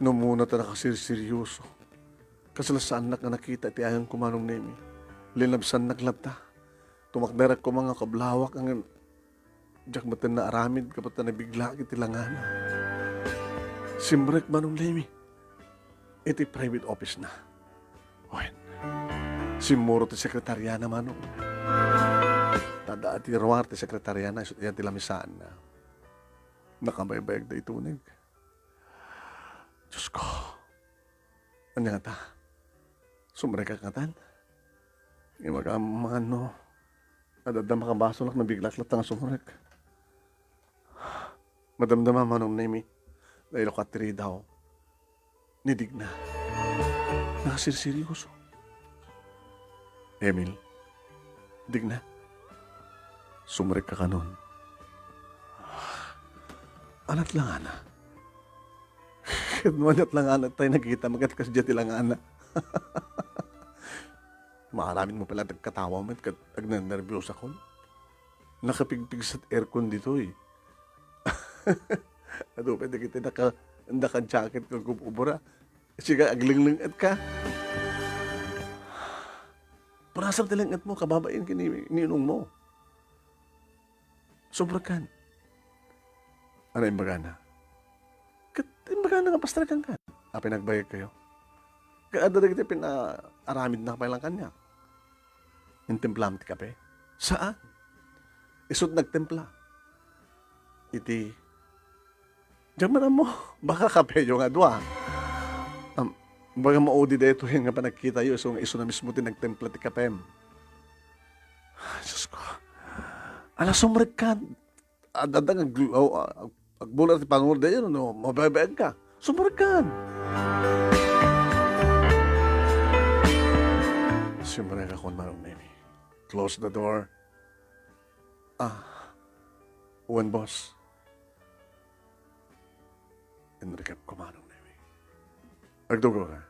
Speaker 1: Numuna ta nakasirseryoso. Kasalasaan na ka nakita, ti ayang kumanong na yung linabsan naglata. Tumakdarak ko mga kablawak ang jak matan na aramid kapat na bigla kitilangana. Simbrek manong na yung iti private office na. Wen, simuro ti sekretarya na manong. Tada ti ruwar ti sekretarya na, yan ti lamisaan na. Nakabaybayag da itunig. Diyos ko. Ano nga ta? Sumreka ka tan? Yung mga ano, adada makabaso lang na biglat-lat nga sumrek. Madamdama manong nimi. Dahil katri daw. Nidig na. Nakasirseryoso. Emil, dig na. Sumrek ka kanon. Anat lang ana. Manat lang ana tayo nakikita magat kasi dyan lang ana. Maaramin mo pala nagkatawa mo at nagnanervyos ako. Nakapigpig sa aircon dito eh. Ano, pwede kita naka-jacket kung kupubura. Siga aglinglingat ka. Parasam talangat mo, kababain kininong mo. Sobrakan. Ano yung bagana? Yung bagana nga pastrakan ka. Pinagbayag kayo. Kaada na kita pinaaramid na kapailang kanya. Yung templam ti kape. Saan? Isod nagtempla. Iti. Diyan mo. Baka kape yung adwa. Baga maudi da ito yung nga pa nagkita yun. So iso na mismo ti nagtempla ti kapem. Diyos ko. Ala sumrek ka. Adada agbulat ti pangulo da yun. No? Mababayag ka. Sumrek ka. Sumrek ako na rin. Close the door. Uwan boss. Enrique kumanong na yun. Nagtugaw ka.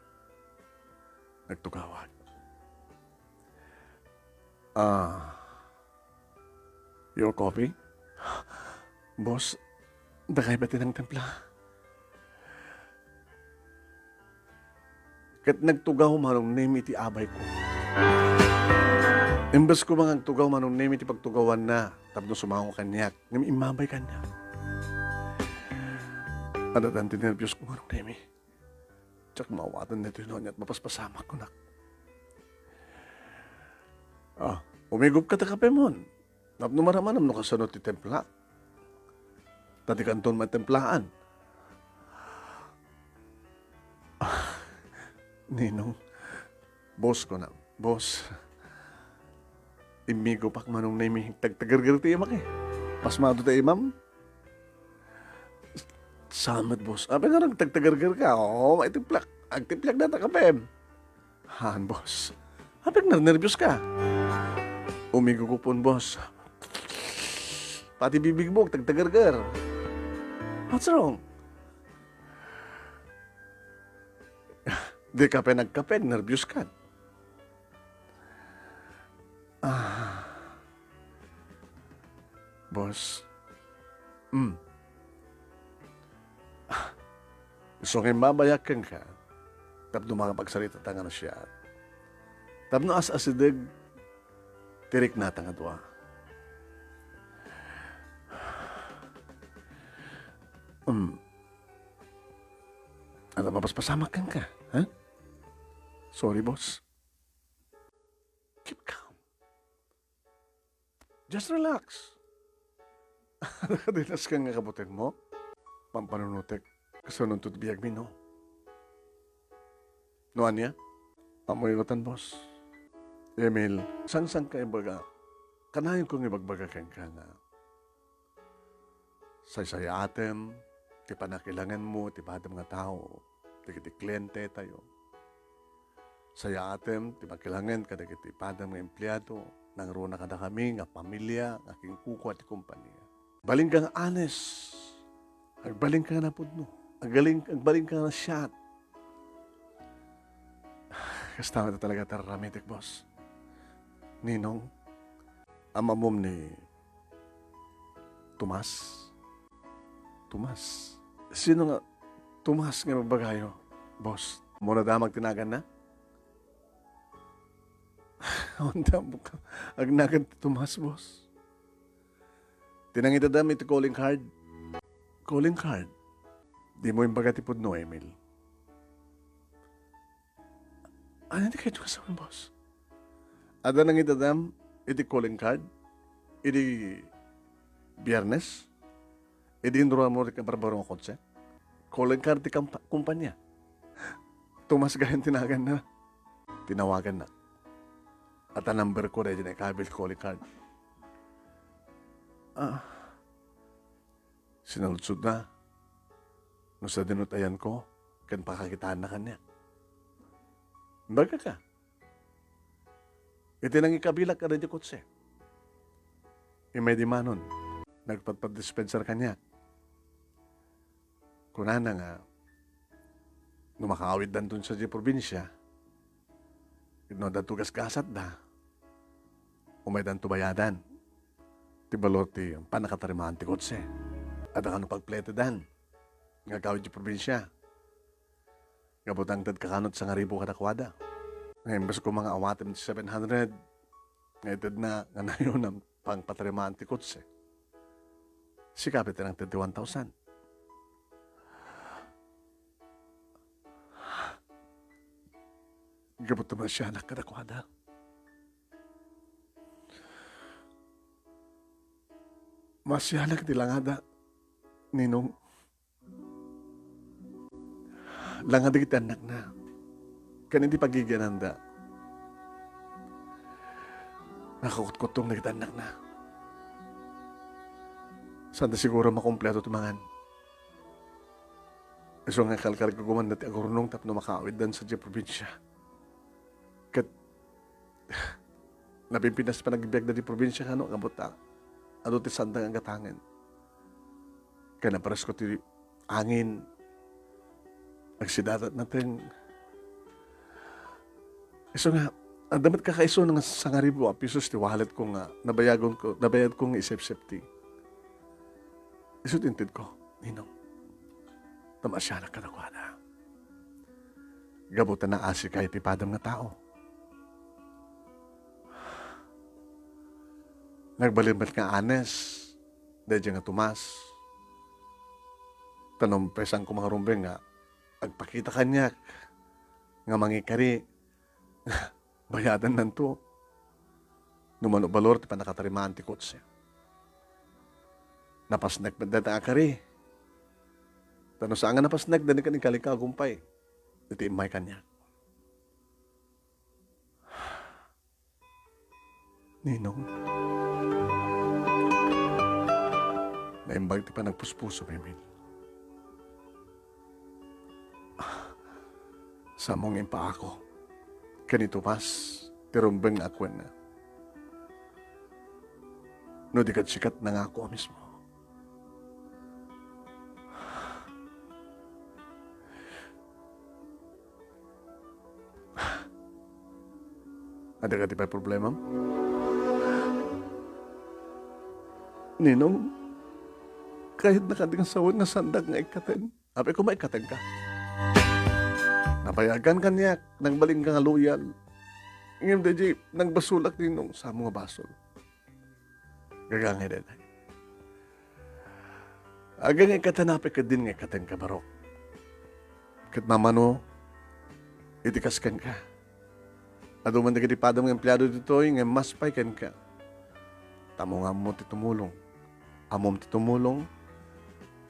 Speaker 1: Nagtugawad. Your coffee? Boss, dakay ba tinang templa? Kat nagtugaw manong name iti abay ko. Imbas ko mga tugaw manong name iti pagtugawan na, tapno sumango kanyak, ngam imabay kanya. Adatan tinervyos ko manong name. Tsak mawatan nito yun at mapaspasamak ko nak. Umigup ka ta kape mon. Tapno maramanam no kasunod ti templa. Tati kanton matemplaan. Ninong, boss ko na. Boss, imigo pak manong na imi tagtagargar ti imak eh. Pasmado tayo ma'am. Samat boss. Ape nga nagtagtagargar ka. Oo, maitiplak. Agtiplak na ta kapem. Han boss. Ape nga nervyos ka. Umigo ko po boss. Pati bibig mo, tagtagargar. What's wrong? Di ka pa nagkape, nervyos ka. Boss. Gusto ngayon mabayakan ka. Tapno makapagsalita tanga na siya. Tapno as-asidag, tirik na tanga doa. Ano, mapaspasamakan ka, ha? Sorry, boss. Keep calm. Just relax. Nakadinas ka nga kabutin mo. Pampanunutek. Kasunod to biyag mi, no? No, Anya? Pamuligotan, boss. Emil, sang-sang ka baga. kanayon kong ibagbagakan ka nga, say atem, ti panakilangan mo, ti padam nga tao, ti kliyente tayo. Saya atem, ti makilangan kada ti padam nga empleyado, nang runa kada kami, nga pamilya, nga kingkuko at kumpanya. Baling kang honest, agbaling ka na pudno, agbaling ka na shot. Kastawa na talaga taramitik, boss. Ninong, ama mom ni Tomas. Tomas. Sino nga Tomas nga magbagayo, boss? Muna damag tinagan na? Onda mo ka. Agnagan ti Tomas, boss. Tinangita dami iti calling card. Calling card. Di mo yung bagatipod no, Emil. Ano hindi kayo kasawan, boss? Ada nang itadam iti calling card. Iti biyernes. Iti indura mo rin kabarbarong kotse. Calling card ti kumpanya. Tomas gayon tinagan na. Tinawagan na. At ang number ko rin na ikabil calling card. Sinaludsod na. Nung sa dinutayan ko, kan pakakitaan na kanya. Baga ka. Iti nang ikabilak ka rin yung kotse. Imay di manon. Nagpagpag-dispenser kanya. Kunana nga, nung makaawid dan dun sa di probinsya, ino dan tugas kasat da, umay dan tubayadan. Ti balor ti panakatarimaan ti kotse. At ang pagplete dan, nga kawid di probinsya. Gabutang tad kakanot sa ngaribo kadakwada. Ngayon bas ko mga awatim ti 700, ngayon na nga na yun ang pangpatarimaan ti kotse. Si kapit ng 31,000. Gabot naman siya anak kadakwada. Masyalag ti langada, ninong. Langada kita anak na. Kan hindi pagigananda. Nakakutkutong na kita anak na. Saan siguro makumpleto tumangan. So nga kalkal ko gumanda ti agurnong tapno makaawid dan sa probinsya. Kat napimpinas pa nagbibiag na di probinsya kano kabuta. Ano ti sandang ang gatangan. Kaya naparas ko ti angin. Agsidatat natin. So nga, ang damat kakaiso ng sangaribo pisos ti wallet ko nga nabayad ko nga isip-safety. Iso tintid ko, ninong. Tamasya na kadakwada. Gabutan na asi kay pipadam nga tao. Nagbalimat nga anes, dahil nga Tomas. Tanong pesang ko mga rumbeng nga, agpakita kanya, nga mangikari, bayadan nanto. Numano balor, ti pa nakatarimaan ti kotse. Napasnek pa data akari. Tanong saan nga napasnek, dani ka ni kalikagumpay. Iti imay kanya. Ninong. Naimbag ti pa nagpuspuso, Emil. Samong impa ako. Kanito pas, tirumbeng na akwen na. No di sikat na nga ako mismo. Ada ka di pa problema? Ninong, kahit nakating sawon na sandag nga ikaten, api ko maikaten ka. Napayagan ka niya, nagbaling ka nga loyal. Ngayon, DJ, nagbasulak ninong sa mga basol. Gagangin din. Agang ikatanapi ka din nga ikaten ka barok. Kat mamano, itikaskan ka. Aduman na kadipadang ng empleyado dito, nga mas paikan ka. Tamo nga mo ti tumulong. Amom ti tumulong,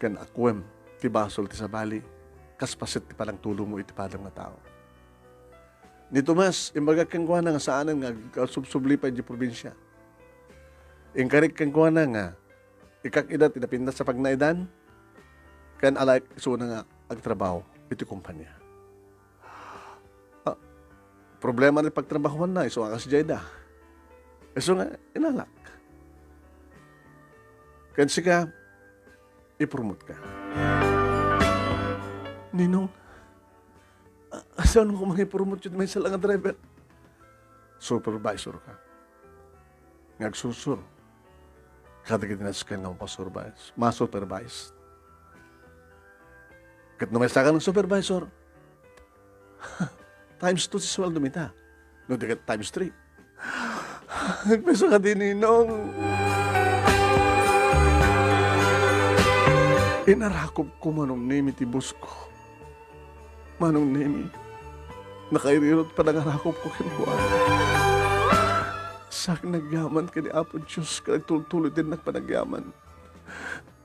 Speaker 1: kan akwem ti basol ti sabali, kaspasit ti palang tulong mo iti padang na tao. Ni Tomas, imbaga kang kuha nga saanan nga subsubli pa di probinsya. Ingkarik kang kuha na nga, ikak ida tinapindas sa pagnaidan, kan alay so na nga agtrabaho, iti kumpanya. Problema ni pagtrabahuan na, iso nga si Jayda. Iso nga, inalak. Kansi ka, ipromote ka. Ninong, asan mo kung ipromote yun may salang nga driver? Supervisor ka. Ngagsusur. Kada kitinas ka nga ma-supervise. Ma-supervise. Kat numesa ka ng supervisor, times 2 si sweldo mita. No, di ka times 3. Nagpeso ka din, Ninong. Inarakop ko manong nemi ti bus ko. Manong nemi. Nakairirot pa nangarakop ko kinuha. Sak nagyaman ka ni Apo Diyos, ka nagtultuloy din nagpanagyaman.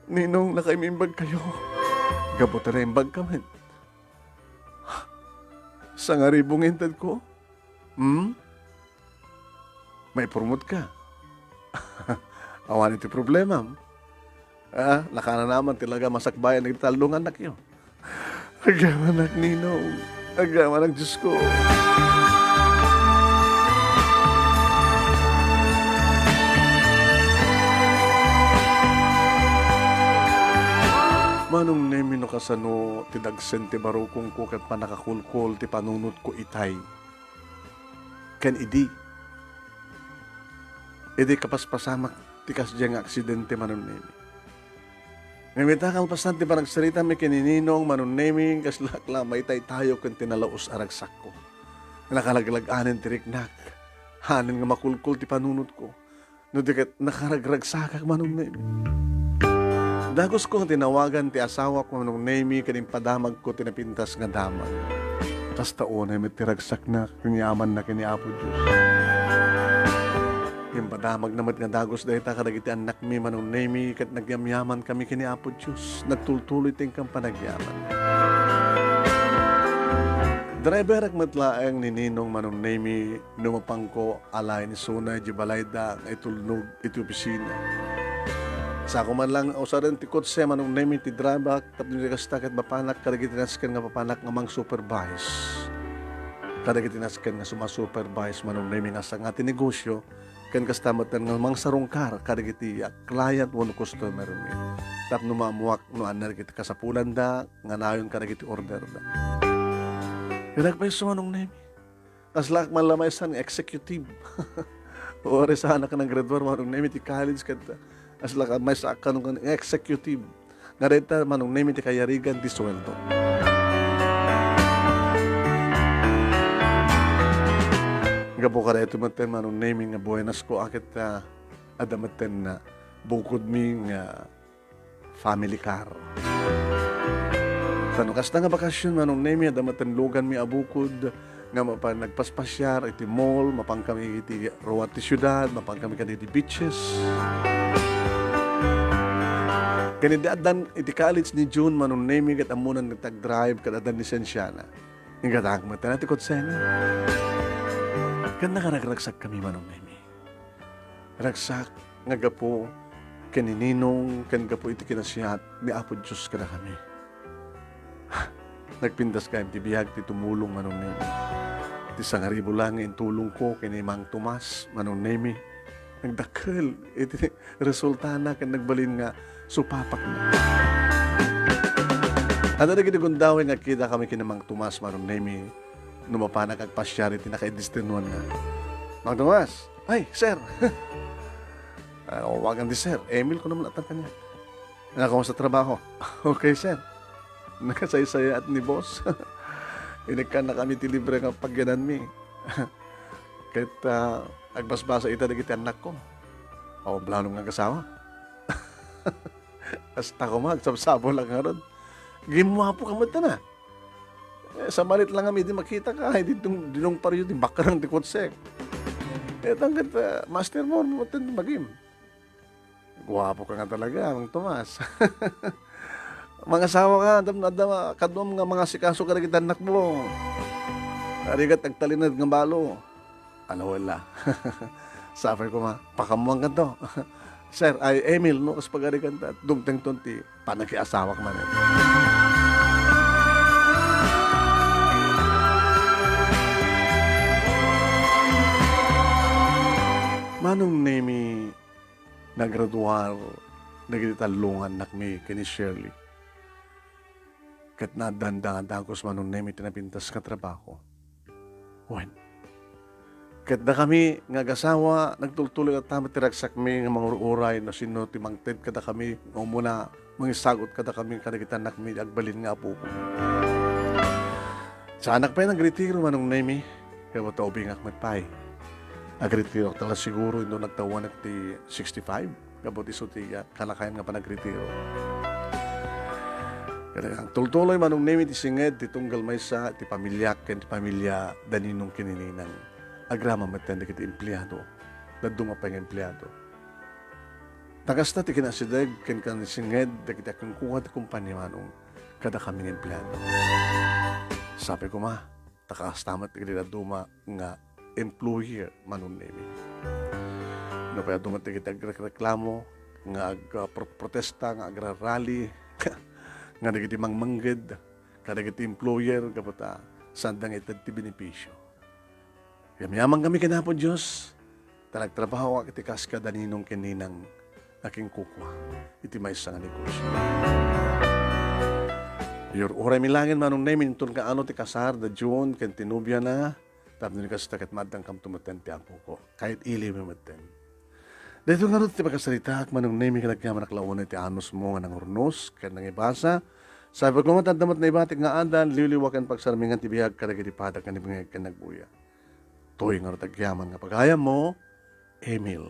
Speaker 1: Ninong, nakaimimbag kayo. Gabuta na imbag kami. Sa nga ribong intad ko? May promote ka. Awan iti problema. Nakana naman talaga masakbayan ng talungan na kayo. Agaman ang Ninong. Agaman ang Diyos ko. Manong nemi no kasano ti dagsen ti barukong ko kat panakakulkol ti panunot ko itay. Ken idi kapaspasamak ti kasdya nga aksidente manon nemi. Namitakal pasan ti panagsalita mi kinininong manon nemi kaslakla maitay tayo ken tinalaos aragsak ko. Nakalaglag-anen ti riknak. Hanin nga makulkol ti panunot ko. No di kat nakaragragsakak manon nemi. Dagos ko tinawagan ti asawa ko nung nemi kaning padamag ko tinapintas nga damag. Tas taon ay mitiragsak na kinyaman na kini Apo Diyos. Yung padamag naman nga dagos dahil takadagiti anak mi manong nemi kat nagyamyaman kami kini Apo Diyos. Nagtultuloy ting kang panagyaman. Driver ak matlaang ni Ninong manong nemi numapang ko alay ni Suna Jibalayda nga itulnog iti opisina. Sa ako man lang, o sa rin ti kotse, manong nemi ti driver, tapos ni kastakit mapanak, kadagitinas nga papanak nga mang supervise. Kadagitinas nga sumasupervise, manong nemi nga sa nga tinegosyo, kan kastamatan nga mang sarungkar, kadagiti client, one customer mi. Tap numamuak, no anar kiti kasapulan da, nga nayon kadagiti order da. Kadag pa yung manong nemi. Kaslak man lamay san, executive. O sa anak ka ng grade 1, manong nemi ti college kata. As laka may sa kanong executive nga reta manong nemi ti kayarigan ti sweldo. Nga po kada ito maten manong nemi nga buenas ko akit adamaten na bukod mi nga family car. Kano kasta nga bakasyon manong nemi adamaten lugan mi abukod nga nagpaspasyar iti mall, mapang kami iti ruwat ti syudad, mapang kami kaniti beaches. Kanidadan iti college ni June manong nemi kat amunan nagtag-drive kadadan lisensyana. Nga dagmata na ti kotsena. Kan nakaragsak kami manong nemi. Ragsak nga gapo kanininong kan gapo iti kinasiyat ni Apo Diyos kada kami. Nagpindas kayong ti biyag ti tumulong manong nemi. Ti sangaribo lang in tulong ko kini Mang Tomas manong nemi. Nagdakkel iti resulta na kan nagbalin nga supapak na. At na gindagundawin nga kita kami kinamang Tomas manong nemi numapanak ag pasyari ti nakaidistinwan na. Mang Tomas, ay sir. Wagan di sir, Emil ko naman atan kanya. Nakakaw sa trabaho. Okay sir. Nakasaysaya at ni boss. Inikan na kami ti libre nga pagyanan mi. Kahit agbasbasa ita dagiti anak ko. O blanong nga kasawa. Hasta ko magsabsabo lang nga ron. Gimuha po kamata na. Sa malit lang kami, di makita ka. Hindi dinong pariyo, di bakarang di kotsek. Tanggat, master mo, matan magim. Guwapo ka nga talaga, Mang Tomas. Mga asawa ka, kadwam nga mga sikaso ka na anak mo. Arigat, nagtalinad ng balo. Ano wala. Sabi ko ma, pakamuang ka to. Sir, ay Emil, no, kas pagari kanta, dugteng tunti, panakiasawak man. Manong nemi nagraduar, nagititalungan nakmi kini Shirley. Kat nadandangan ko sa manong nemi tinapintas ka trabaho. Wen, kat na kami nga gasawa, nagtultuloy at tamat tiraksak mi nga mga uray na sino timangted kada kami, nga muna mangisagot kada kami kanagitan nakmi agbalin nga po ko. Sa anak pa yung nagretiro manong nemi, kaya mo taubing akmat pay. Nagretiro tala siguro ito nagtawan at ti 65, kabot iso ti kalakayan nga pa nagretiro. Kaya tultuloy manong nemi ti singed, ti tunggal may sa, ti pamilya, ken ti pamilya daninong kinininang agrama matenda kiti empleyado, dadunga pa yung empleyado. Tagasta ti kinasidag, ken kan singed, dagiti akong kuha ti kumpanya manong kada kaming empleyado. Sabi ko ma, takastamat ti duma nga employer manong nemi. No kaya dumating kita agreklamo, nga protesta, nga agrarally, nga nagiti mangmangged, kada kiti employer, kapata, sandang itad ti benepisyo. Yamayamang kami kanapon Diyos, talagtrabaho ak iti kaska daninong kininang aking kukwa, iti may isang negosyo. Yor oray milangin manong nemi, nitun ka ano ti kasar, da June, ken tinubya na, tapos ni kasi takat madang kam tumuten ti apo ko. Kahit ili mo maten. Dito nga rin ti pagkasalita, manong nemi ka nagkaman naklawan ti anos mo nga nang urnos, kaya nang ibasa. Sabi ko matadamat na ibatik nga adan, liwliwakan pagsarmingan ti bihag karagiti padak nga nibingag ka nagbuya. Tuwing nga rin tagyaman nga pagayam mo, Emil.